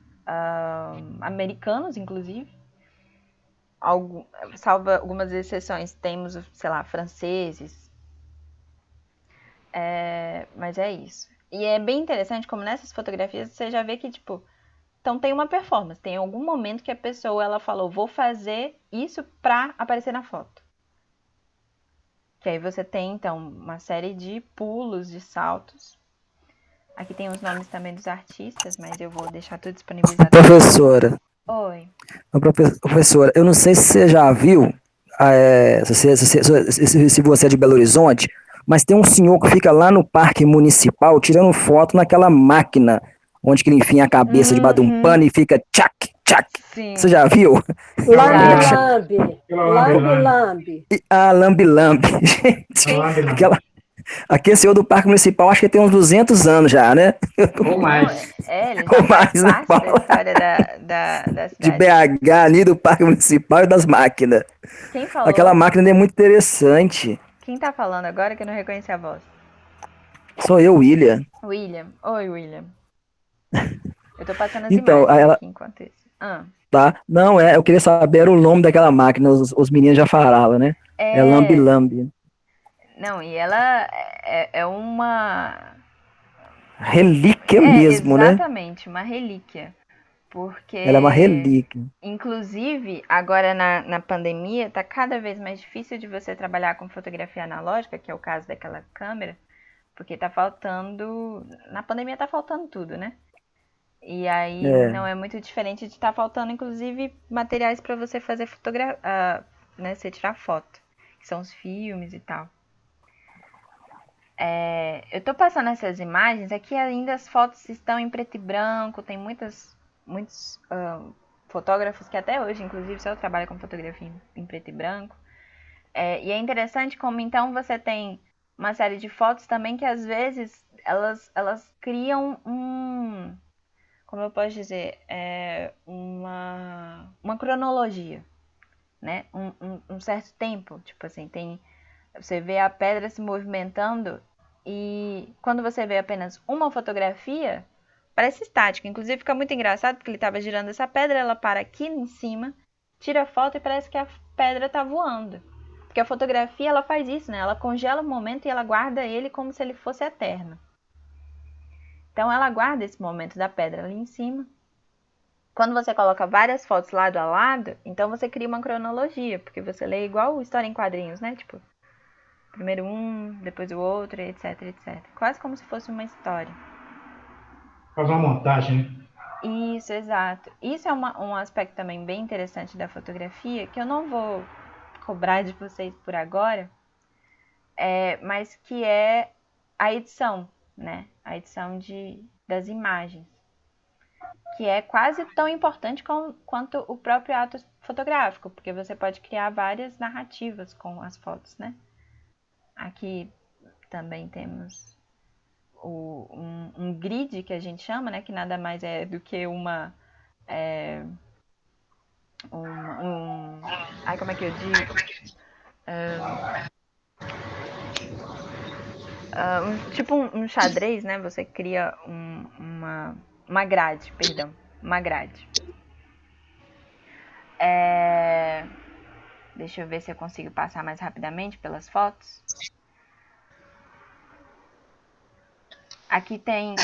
Speaker 1: americanos, inclusive. Salvo algumas exceções, temos, sei lá, franceses. Mas é isso. E é bem interessante como nessas fotografias você já vê que, tipo, então tem uma performance. Tem algum momento que a pessoa, ela falou, vou fazer isso pra aparecer na foto. Que aí você tem, então, uma série de pulos, de saltos. Aqui tem os nomes também dos artistas, mas eu vou deixar tudo disponibilizado.
Speaker 8: Professora,
Speaker 1: Oi.
Speaker 8: professora, eu não sei se você já viu, se você é de Belo Horizonte, mas tem um senhor que fica lá no Parque Municipal tirando foto naquela máquina, onde que ele enfia a cabeça debaixo de um pano e fica tchac, tchac.
Speaker 1: Sim.
Speaker 8: Você já viu?
Speaker 4: Lambe-lambe. Lambe-lambe.
Speaker 8: Lambe-lambe. Gente, aquele senhor do Parque Municipal, acho que tem uns 200 anos já, né?
Speaker 7: Ou mais.
Speaker 1: Ele já
Speaker 8: Ou
Speaker 1: faz
Speaker 8: mais, né,
Speaker 1: parte da história da
Speaker 8: De
Speaker 1: cidade.
Speaker 8: BH, ali do Parque Municipal e das máquinas.
Speaker 1: Quem falou?
Speaker 8: Aquela máquina é muito interessante.
Speaker 1: Quem tá falando agora que eu não reconheci a voz?
Speaker 8: Sou eu, William.
Speaker 1: William. Oi, William. Eu tô passando as
Speaker 8: Então,
Speaker 1: imagens aqui enquanto isso.
Speaker 8: Tá? Não, eu queria saber o nome daquela máquina, os meninos já falaram, né? É lambe-lambe.
Speaker 1: Não, e ela é uma...
Speaker 8: Relíquia mesmo, né?
Speaker 1: Exatamente, uma relíquia. Porque,
Speaker 8: Ela é uma relíquia.
Speaker 1: inclusive, agora na pandemia, tá cada vez mais difícil de você trabalhar com fotografia analógica, que é o caso daquela câmera, porque tá faltando... Na pandemia tá faltando tudo, né? E aí não é muito diferente de estar faltando, inclusive, materiais para você fazer né, você tirar foto, que são os filmes e tal. Eu tô passando essas imagens, aqui ainda as fotos estão em preto e branco, tem muitos fotógrafos que até hoje, inclusive, só trabalham com fotografia em preto e branco. E é interessante como, então, você tem uma série de fotos também que, às vezes, elas criam como eu posso dizer, uma cronologia, né? Um certo tempo, tipo assim, você vê a pedra se movimentando e quando você vê apenas uma fotografia, parece estática. Inclusive fica muito engraçado porque ele estava girando essa pedra, ela para aqui em cima, tira a foto e parece que a pedra está voando. Porque a fotografia, ela faz isso, né? Ela congela o momento e ela guarda ele como se ele fosse eterno. Então, ela guarda esse momento da pedra ali em cima. Quando você coloca várias fotos lado a lado, então você cria uma cronologia, porque você lê igual história em quadrinhos, né? Tipo, primeiro um, depois o outro, etc, etc. Quase como se fosse uma história.
Speaker 7: Faz uma montagem, né?
Speaker 1: Isso, exato. Isso é um aspecto também bem interessante da fotografia, que eu não vou cobrar de vocês por agora, mas que é a edição, né? A edição das imagens, que é quase tão importante quanto o próprio ato fotográfico, porque você pode criar várias narrativas com as fotos, né? Aqui também temos um grid, que a gente chama, né? Que nada mais é do que uma Como é que eu digo? Tipo um xadrez, né? Você cria uma grade, perdão. Uma grade. Deixa eu ver se eu consigo passar mais rapidamente pelas fotos. Aqui tem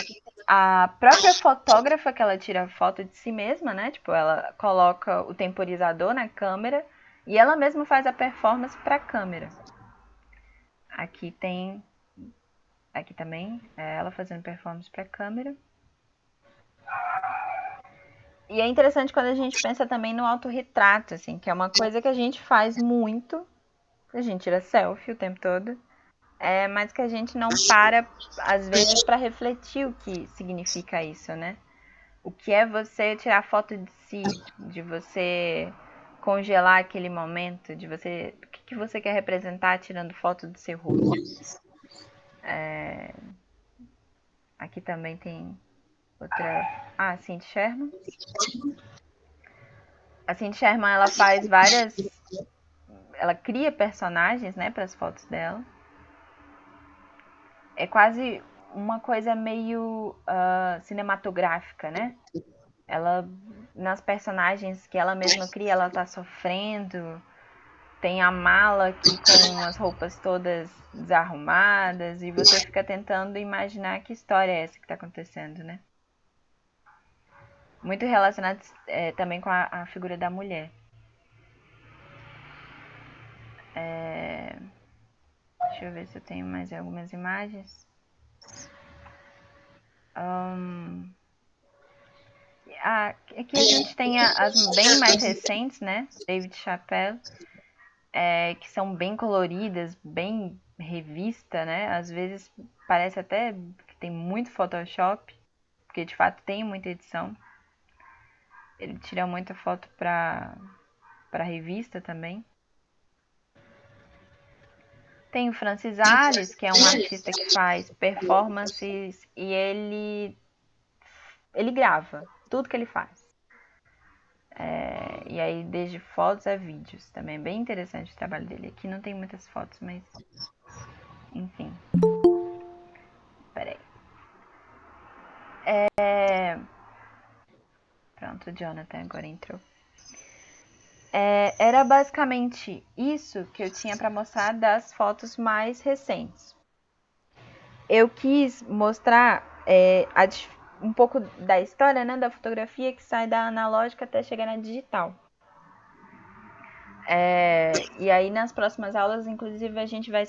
Speaker 1: a própria fotógrafa que ela tira foto de si mesma, né? Tipo, ela coloca o temporizador na câmera e ela mesma faz a performance para a câmera. Aqui também é ela fazendo performance para a câmera. E é interessante quando a gente pensa também no autorretrato, assim, que é uma coisa que a gente faz muito. A gente tira selfie o tempo todo. Mas que a gente não para, às vezes, para refletir o que significa isso, né? O que é você tirar foto de si, de você congelar aquele momento, de você... O que você quer representar tirando foto do seu rosto. Aqui também tem outra... a Cindy Sherman. A Cindy Sherman, ela faz várias... Ela cria personagens, né, para as fotos dela. É quase uma coisa meio cinematográfica, né? Ela, nas personagens que ela mesma cria, ela tá sofrendo. Tem a mala aqui com as roupas todas desarrumadas. E você fica tentando imaginar que história é essa que tá acontecendo, né? Muito relacionado também com a figura da mulher. Deixa eu ver se eu tenho mais algumas imagens. Aqui a gente tem as bem mais recentes, né? David Chappelle, que são bem coloridas, bem revista, né? Às vezes parece até que tem muito Photoshop, porque de fato tem muita edição. Ele tira muita foto para revista também. Tem o Francis Alves, que é um artista que faz performances e ele grava tudo que ele faz. E aí, desde fotos a vídeos. Também é bem interessante o trabalho dele. Aqui não tem muitas fotos, mas... Enfim. Peraí. Pronto, o Jonathan agora entrou. Era basicamente isso que eu tinha para mostrar das fotos mais recentes. Eu quis mostrar um pouco da história, né, da fotografia que sai da analógica até chegar na digital. E aí nas próximas aulas, inclusive, a gente vai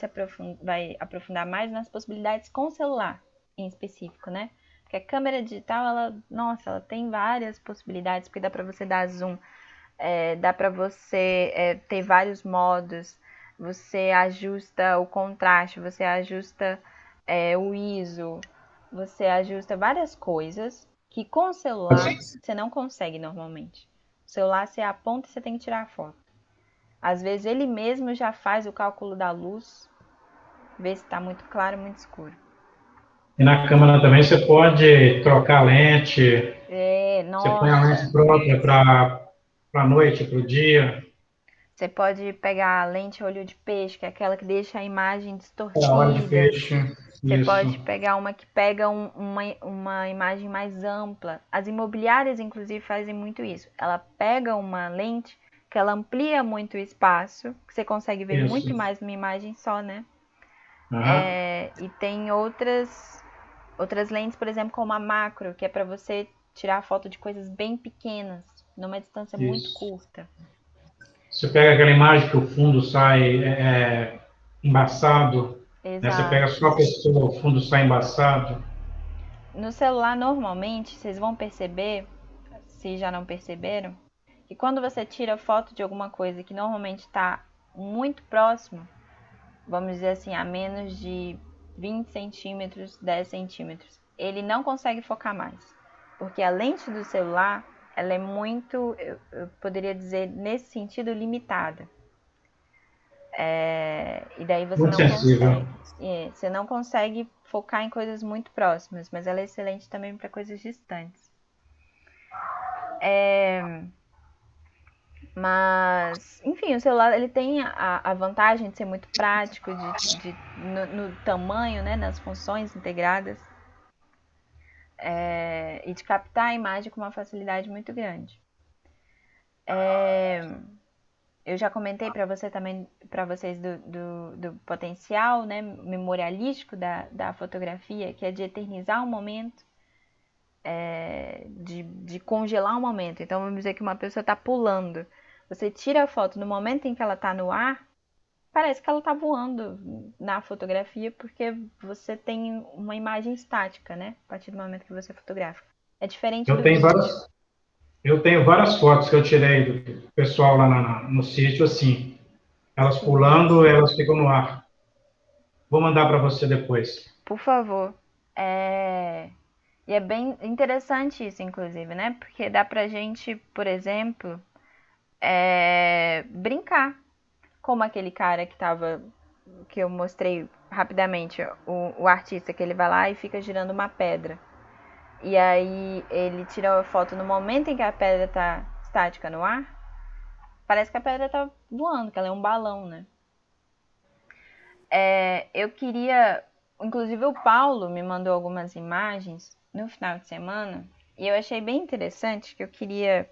Speaker 1: aprofundar mais nas possibilidades com o celular, em específico, né? Porque a câmera digital, ela tem várias possibilidades, porque dá para você dar zoom, dá para você ter vários modos, você ajusta o contraste, você ajusta o ISO, você ajusta várias coisas que com o celular você não consegue normalmente. O celular você aponta e você tem que tirar a foto. Às vezes ele mesmo já faz o cálculo da luz, vê se está muito claro ou muito escuro.
Speaker 7: E na câmera também você pode trocar a lente.
Speaker 1: Nossa.
Speaker 7: Você põe a lente própria para a noite, para o dia.
Speaker 1: Você pode pegar a lente olho de peixe, que é aquela que deixa a imagem distorcida.
Speaker 7: Olho de peixe.
Speaker 1: Você
Speaker 7: Isso.
Speaker 1: pode pegar uma que pega uma imagem mais ampla. As imobiliárias, inclusive, fazem muito isso. Ela pega uma lente que ela amplia muito o espaço, que você consegue ver
Speaker 7: Isso.
Speaker 1: muito mais numa imagem só, né? E tem outras lentes, por exemplo, como a macro, que é para você tirar foto de coisas bem pequenas, numa distância muito curta.
Speaker 7: Você pega aquela imagem que o fundo sai embaçado, né? Você pega só a pessoa, o fundo sai embaçado.
Speaker 1: No celular, normalmente, vocês vão perceber, se já não perceberam, que quando você tira foto de alguma coisa que normalmente está muito próximo, vamos dizer assim, a menos de 20 centímetros, 10 centímetros, ele não consegue focar mais. Porque a lente do celular, ela é muito, eu poderia dizer, nesse sentido, limitada. E daí você
Speaker 7: Muito
Speaker 1: não
Speaker 7: sensível.
Speaker 1: consegue. Você não consegue focar em coisas muito próximas, mas ela é excelente também para coisas distantes. Mas, enfim, o celular ele tem a vantagem de ser muito prático, no tamanho, né, nas funções integradas, e de captar a imagem com uma facilidade muito grande. Eu já comentei para vocês do potencial, né, memorialístico da fotografia, que é de eternizar um momento, de congelar um momento. Então, vamos dizer que uma pessoa está pulando. Você tira a foto no momento em que ela está no ar, parece que ela está voando na fotografia, porque você tem uma imagem estática, né? A partir do momento que você fotografa. É diferente do vídeo.
Speaker 7: Eu tenho várias fotos que eu tirei do pessoal lá no sítio, assim. Elas pulando, elas ficam no ar. Vou mandar para você depois.
Speaker 1: Por favor. E é bem interessante isso, inclusive, né? Porque dá pra gente, por exemplo, brincar. Como aquele cara que eu mostrei rapidamente, o artista que ele vai lá e fica girando uma pedra. E aí ele tira a foto no momento em que a pedra tá estática no ar. Parece que a pedra tá voando, que ela é um balão, né? Eu queria... Inclusive o Paulo me mandou algumas imagens no final de semana. E eu achei bem interessante, que eu queria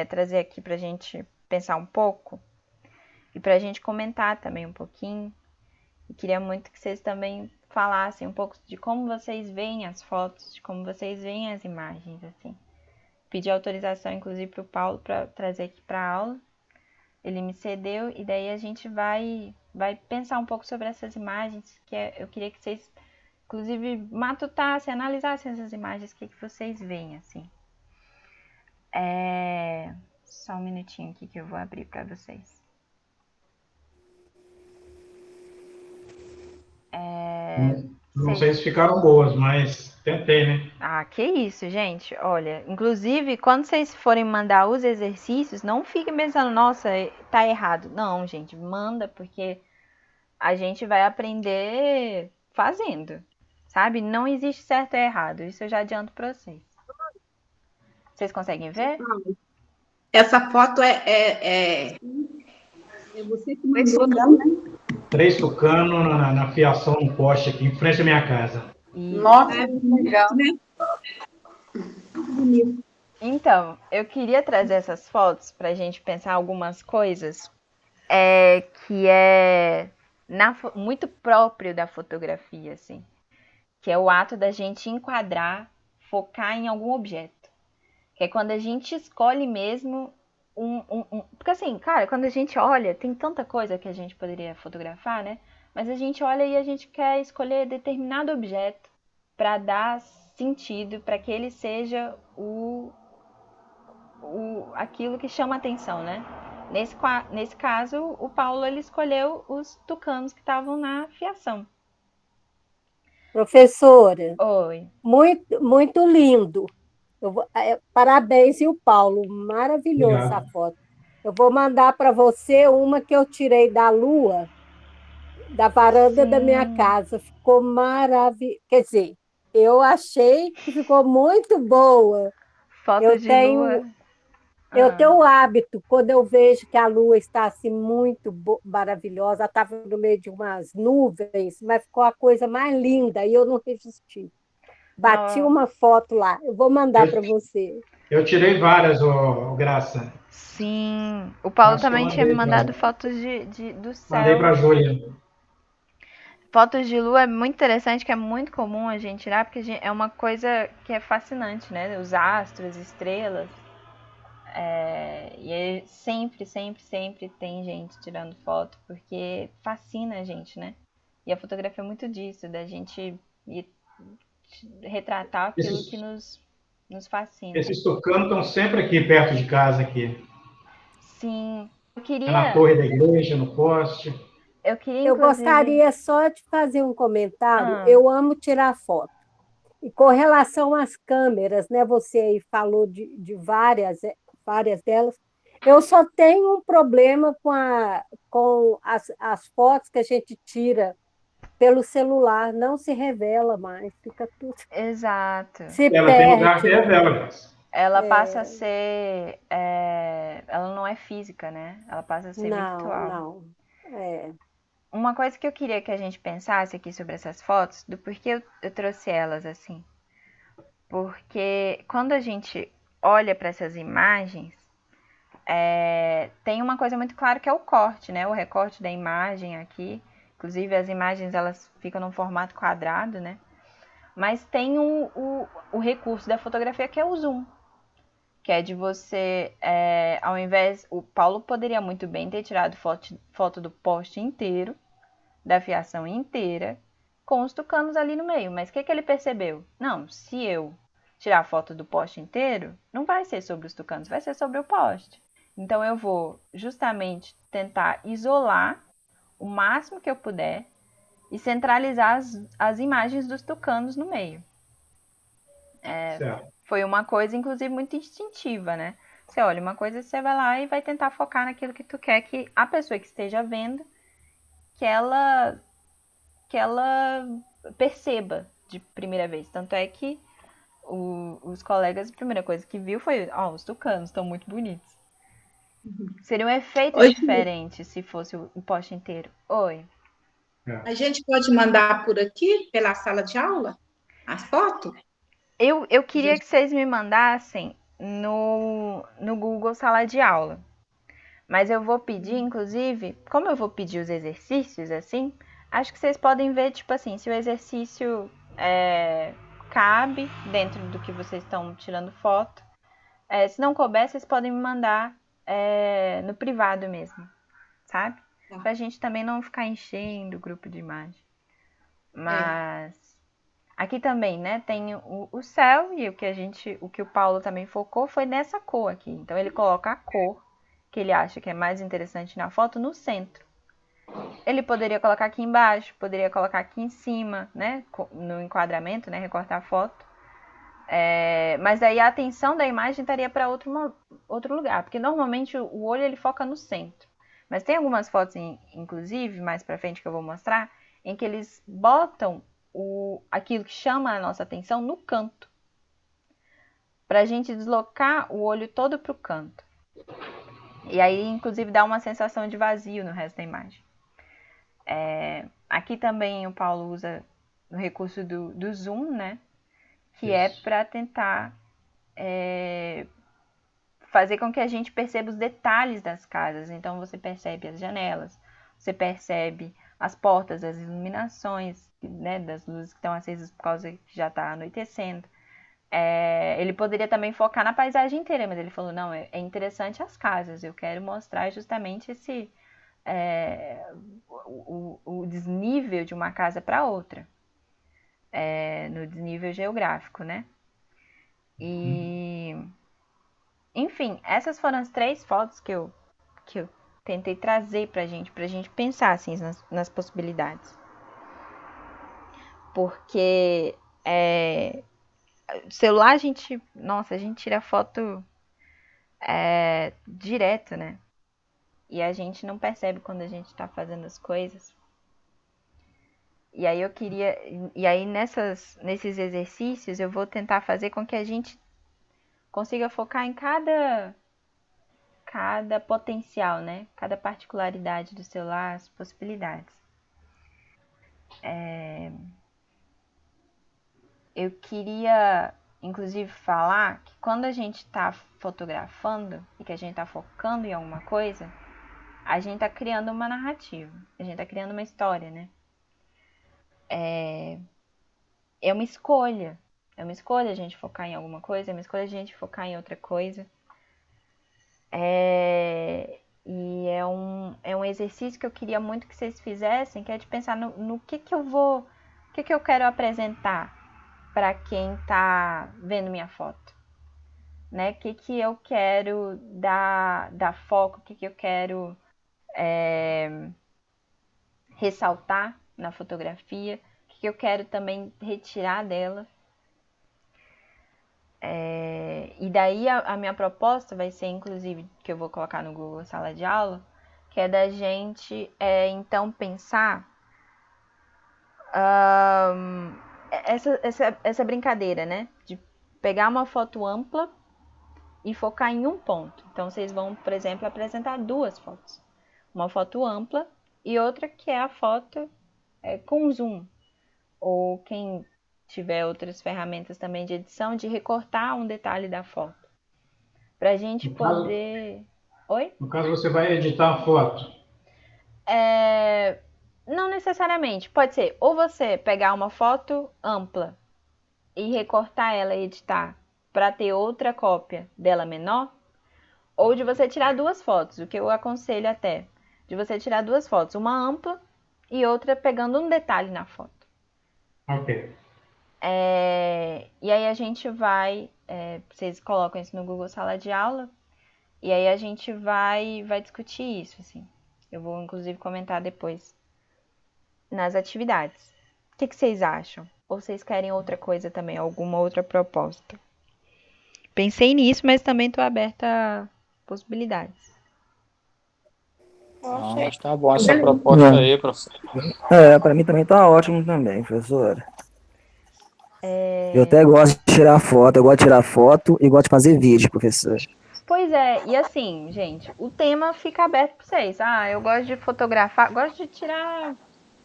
Speaker 1: trazer aqui pra gente pensar um pouco. E pra gente comentar também um pouquinho. E queria muito que vocês também falassem um pouco de como vocês veem as fotos, de como vocês veem as imagens, assim. Pedi autorização, inclusive, para o Paulo para trazer aqui para a aula. Ele me cedeu e daí a gente vai pensar um pouco sobre essas imagens, eu queria que vocês, inclusive, matutassem, analisassem essas imagens, o que vocês veem, assim. Só um minutinho aqui que eu vou abrir para vocês.
Speaker 7: Não sei se ficaram boas, mas tentei, né?
Speaker 1: Ah, que isso, gente. Olha, inclusive, quando vocês forem mandar os exercícios, não fiquem pensando, nossa, tá errado. Não, gente, manda, porque a gente vai aprender fazendo, sabe? Não existe certo e errado, isso eu já adianto pra vocês. Vocês conseguem ver?
Speaker 2: Essa foto é você que mandou, não, né?
Speaker 7: 3 tucanos na fiação no poste aqui, em frente à minha casa.
Speaker 2: Nossa, legal.
Speaker 1: Bonito. Então, eu queria trazer essas fotos pra gente pensar algumas coisas que muito próprio da fotografia, assim. Que é o ato da gente enquadrar, focar em algum objeto. Que é quando a gente escolhe mesmo porque assim, cara, quando a gente olha, tem tanta coisa que a gente poderia fotografar, né? Mas a gente olha e a gente quer escolher determinado objeto para dar sentido, para que ele seja aquilo que chama atenção, né? Nesse caso, o Paulo ele escolheu os tucanos que estavam na fiação.
Speaker 4: Professora.
Speaker 1: Oi.
Speaker 4: Muito, muito lindo. Parabéns, e o Paulo, maravilhoso. Obrigado. Essa foto. Eu vou mandar para você uma que eu tirei da lua, da varanda da minha casa. Ficou maravilhoso. Quer dizer, eu achei que ficou muito boa.
Speaker 1: Foto de lua.
Speaker 4: Eu tenho o hábito, quando eu vejo que a lua está assim muito maravilhosa, ela estava no meio de umas nuvens, mas ficou a coisa mais linda e eu não resisti. Bati uma foto lá, eu vou mandar para você.
Speaker 7: Eu tirei várias, Graça.
Speaker 1: Sim, o Paulo também tinha me mandado fotos do céu.
Speaker 7: Mandei para a Júlia.
Speaker 1: Fotos de lua é muito interessante, que é muito comum a gente tirar, porque é uma coisa que é fascinante, né? Os astros, estrelas. E sempre tem gente tirando foto, porque fascina a gente, né? E a fotografia é muito disso, da gente retratar aquilo que nos fascina.
Speaker 7: Esses tucanos estão sempre aqui perto de casa aqui.
Speaker 1: Sim. Eu queria...
Speaker 7: Na torre da igreja, no poste.
Speaker 4: Eu gostaria só de fazer um comentário. Eu amo tirar foto. E com relação às câmeras, né? Você aí falou de várias delas. Eu só tenho um problema com as fotos que a gente tira pelo celular, não se revela mais, fica tudo.
Speaker 1: Exato.
Speaker 7: Ela tem lugar que revela, mas
Speaker 1: ela passa a ser, ela não é física, né? Ela passa a ser virtual.
Speaker 4: Não.
Speaker 1: Uma coisa que eu queria que a gente pensasse aqui sobre essas fotos, do porquê eu trouxe elas assim. Porque quando a gente olha para essas imagens, tem uma coisa muito clara que é o corte, né? O recorte da imagem aqui. Inclusive, as imagens elas ficam num formato quadrado, né? Mas tem o recurso da fotografia que é o zoom. Que é de você, ao invés... O Paulo poderia muito bem ter tirado foto do poste inteiro, da fiação inteira, com os tucanos ali no meio. Mas o que ele percebeu? Não, se eu tirar foto do poste inteiro, não vai ser sobre os tucanos, vai ser sobre o poste. Então eu vou justamente tentar isolar o máximo que eu puder e centralizar as imagens dos tucanos no meio. Foi uma coisa, inclusive, muito instintiva, né? Você olha uma coisa, você vai lá e vai tentar focar naquilo que tu quer que a pessoa que esteja vendo, que ela perceba de primeira vez. Tanto é que os colegas, a primeira coisa que viu foi, os tucanos estão muito bonitos. Seria um efeito diferente se fosse o poste inteiro. Oi.
Speaker 2: A gente pode mandar por aqui, pela sala de aula, as fotos?
Speaker 1: Eu queria que vocês me mandassem no Google Sala de Aula. Mas eu vou pedir, inclusive, como eu vou pedir os exercícios, assim, acho que vocês podem ver, tipo assim, se o exercício cabe dentro do que vocês estão tirando foto. Se não couber, vocês podem me mandar no privado mesmo, sabe? Pra gente também não ficar enchendo o grupo de imagem. Mas aqui também, né, tem o céu e o que o Paulo também focou foi nessa cor aqui. Então ele coloca a cor que ele acha que é mais interessante na foto no centro. Ele poderia colocar aqui embaixo, poderia colocar aqui em cima, né, no enquadramento, né, recortar a foto. Mas daí a atenção da imagem estaria para outro lugar, porque normalmente o olho ele foca no centro. Mas tem algumas fotos, inclusive, mais para frente que eu vou mostrar, em que eles botam aquilo que chama a nossa atenção no canto, para a gente deslocar o olho todo para o canto. E aí, inclusive, dá uma sensação de vazio no resto da imagem. Aqui também o Paulo usa o recurso do zoom, né? Que é para tentar fazer com que a gente perceba os detalhes das casas. Então, você percebe as janelas, você percebe as portas, as iluminações, né, das luzes que estão acesas por causa que já está anoitecendo. Ele poderia também focar na paisagem inteira, mas ele falou, não, é interessante as casas, eu quero mostrar justamente o desnível de uma casa para outra, no desnível geográfico, né? E, enfim, essas foram as 3 fotos que eu tentei trazer pra gente pensar assim, nas possibilidades. Porque celular a gente tira foto direto, né? E a gente não percebe quando a gente tá fazendo as coisas. E aí nesses exercícios eu vou tentar fazer com que a gente consiga focar em cada potencial, né? Cada particularidade do celular, as possibilidades. Eu queria, inclusive, falar que quando a gente está fotografando e que a gente está focando em alguma coisa, a gente está criando uma narrativa, a gente está criando uma história, né? É uma escolha. É uma escolha a gente focar em alguma coisa, é uma escolha a gente focar em outra coisa. E é um exercício que eu queria muito que vocês fizessem, que é de pensar no que eu quero apresentar para quem está vendo minha foto, né? O que eu quero dar foco, o que eu quero ressaltar na fotografia, o que eu quero também retirar dela. E daí a minha proposta vai ser, inclusive, que eu vou colocar no Google Sala de Aula, que é da gente, então, pensar essa brincadeira, né? De pegar uma foto ampla e focar em um ponto. Então, vocês vão, por exemplo, apresentar duas fotos. Uma foto ampla e outra que é a foto com zoom. Ou quem tiver outras ferramentas também de edição, de recortar um detalhe da foto. Pra gente poder... Oi?
Speaker 7: No caso, você vai editar a foto.
Speaker 1: Não necessariamente. Pode ser ou você pegar uma foto ampla e recortar ela e editar para ter outra cópia dela menor, ou de você tirar duas fotos, o que eu aconselho até, de você tirar duas fotos, uma ampla e outra pegando um detalhe na foto.
Speaker 7: Ok.
Speaker 1: E aí a gente vai, vocês colocam isso no Google Sala de Aula, e aí a gente vai discutir isso, assim. Eu vou, inclusive, comentar depois nas atividades. O que vocês acham? Ou vocês querem outra coisa também, alguma outra proposta? Pensei nisso, mas também estou aberta a possibilidades.
Speaker 3: Eu
Speaker 9: Não,
Speaker 3: achei.
Speaker 9: mas tá bom essa proposta aí, professor.
Speaker 8: Para mim também tá ótimo também, professora. Eu até gosto de tirar foto, eu gosto de tirar foto e gosto de fazer vídeo, professor.
Speaker 1: Pois é, e assim, gente, o tema fica aberto para vocês. Eu gosto de fotografar, gosto de tirar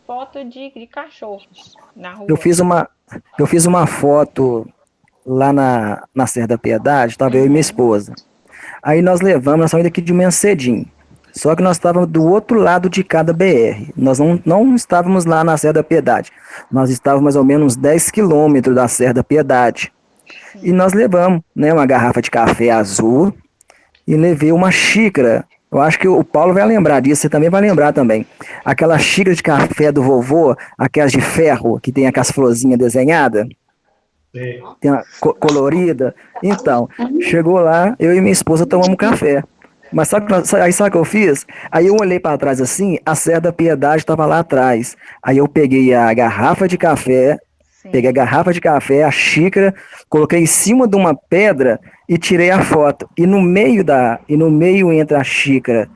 Speaker 1: foto de cachorros na rua.
Speaker 8: Eu fiz uma foto lá na Serra da Piedade, tava eu e minha esposa. Aí nós saímos daqui de manhã cedinho. Só que nós estávamos do outro lado de cada BR. Nós não estávamos lá na Serra da Piedade. Nós estávamos mais ou menos uns 10 quilômetros da Serra da Piedade. E nós levamos, né, uma garrafa de café azul e levei uma xícara. Eu acho que o Paulo vai lembrar disso, você também vai lembrar também. Aquela xícara de café do vovô, aquelas de ferro, que tem aquelas florzinhas desenhadas. Tem uma colorida. Então, chegou lá, eu e minha esposa tomamos café. Mas sabe o que eu fiz? Aí eu olhei para trás assim, a Serra da Piedade estava lá atrás. Aí eu peguei a garrafa de café, a xícara, coloquei em cima de uma pedra e tirei a foto. E no meio entre a xícara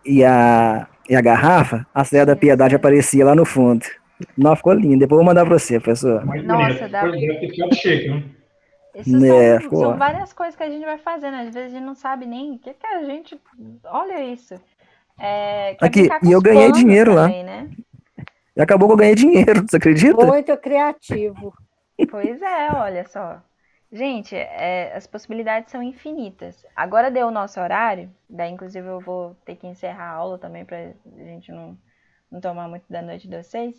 Speaker 8: e a garrafa, a Serra da Piedade aparecia lá no fundo. Não, ficou lindo. Depois eu vou mandar para você, professor.
Speaker 7: Muito
Speaker 1: Nossa,
Speaker 7: bonito.
Speaker 1: dá-
Speaker 7: Pois é, que ficou chique, né?
Speaker 1: Isso
Speaker 8: Ficou.
Speaker 1: são várias coisas que a gente vai fazendo. Às vezes a gente não sabe nem o que a gente. Olha isso. Quer
Speaker 8: Aqui,
Speaker 1: brincar com
Speaker 8: e eu
Speaker 1: os
Speaker 8: ganhei
Speaker 1: panos
Speaker 8: dinheiro lá.
Speaker 1: também, né?
Speaker 8: E acabou que eu ganhei dinheiro, você acredita?
Speaker 4: Muito criativo.
Speaker 1: Pois é, olha só. Gente, as possibilidades são infinitas. Agora deu o nosso horário, daí inclusive eu vou ter que encerrar a aula também pra gente não tomar muito da noite de vocês.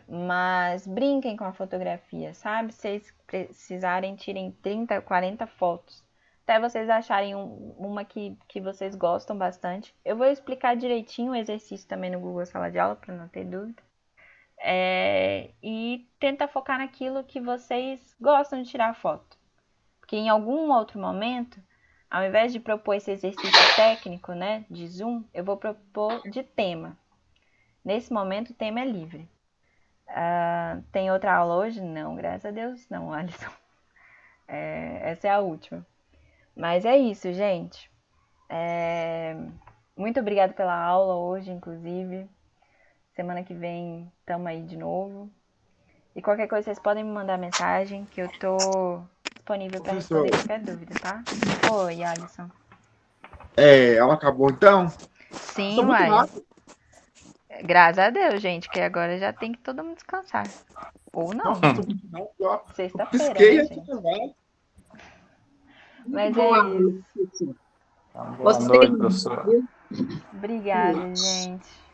Speaker 1: Mas brinquem com a fotografia, sabe? Se vocês precisarem, tirem 30, 40 fotos. Até vocês acharem uma que vocês gostam bastante. Eu vou explicar direitinho o exercício também no Google Sala de Aula, para não ter dúvida. E tenta focar naquilo que vocês gostam de tirar foto. Porque em algum outro momento, ao invés de propor esse exercício técnico, né, de zoom, eu vou propor de tema. Nesse momento, o tema é livre. Tem outra aula hoje? Não, graças a Deus não, Alisson. Essa é a última. Mas é isso, gente. Muito obrigada pela aula hoje, inclusive. Semana que vem estamos aí de novo. E qualquer coisa, vocês podem me mandar mensagem, que eu tô disponível para responder qualquer dúvida, tá? Oi, Alisson.
Speaker 10: Ela acabou então?
Speaker 1: Sim,
Speaker 10: Tô muito
Speaker 1: uai.
Speaker 10: rápido.
Speaker 1: Graças a Deus, gente, que agora já tem que todo mundo descansar. Ou não.
Speaker 10: Nossa, tô muito rápido, ó.
Speaker 1: Sexta-feira,
Speaker 10: Pisquei
Speaker 1: né,
Speaker 10: aqui
Speaker 1: gente?
Speaker 10: também.
Speaker 1: Mas
Speaker 2: Boa
Speaker 1: é
Speaker 2: aula,
Speaker 1: isso.
Speaker 2: professor.
Speaker 9: Boa
Speaker 2: Gostei
Speaker 9: noite,
Speaker 2: muito,
Speaker 9: professor.
Speaker 2: viu?
Speaker 1: Obrigada, gente.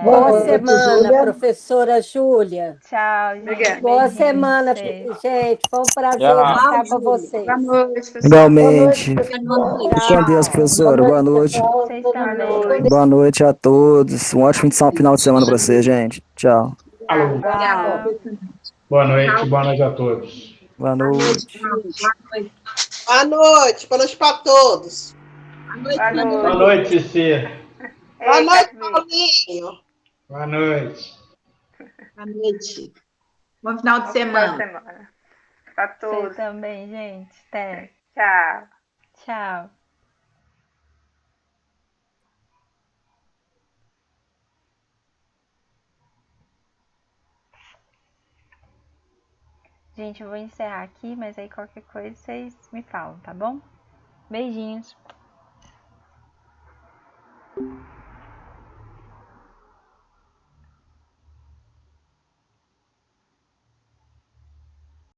Speaker 5: Boa
Speaker 4: Boa
Speaker 5: noite,
Speaker 4: semana,
Speaker 5: Júlia.
Speaker 4: professora Júlia.
Speaker 1: Tchau, gente.
Speaker 2: Obrigada.
Speaker 4: Boa
Speaker 1: Beijinho
Speaker 4: semana,
Speaker 1: pra vocês.
Speaker 4: gente. Foi um prazer
Speaker 9: Tchau.
Speaker 4: estar com vocês.
Speaker 2: Boa noite, pessoal.
Speaker 8: Igualmente.
Speaker 5: Boa noite,
Speaker 8: Fique com Deus, professor. Boa noite.
Speaker 5: pessoal.
Speaker 1: Vocês
Speaker 5: Todo
Speaker 1: também.
Speaker 5: mundo.
Speaker 8: Boa noite a todos. Um ótimo final de semana para você, gente. Tchau.
Speaker 7: Alô.
Speaker 1: Tchau.
Speaker 7: Boa noite a todos.
Speaker 8: Boa noite.
Speaker 11: Boa noite para todos.
Speaker 7: Boa noite, Cici.
Speaker 11: Boa noite, Paulinho.
Speaker 7: Boa noite.
Speaker 2: Boa noite. Bom final de semana.
Speaker 3: Para
Speaker 1: Vocês
Speaker 3: todos.
Speaker 1: também, gente. Até.
Speaker 3: Tchau.
Speaker 1: Tchau. Gente, eu vou encerrar aqui, mas aí qualquer coisa vocês me falam, tá bom? Beijinhos.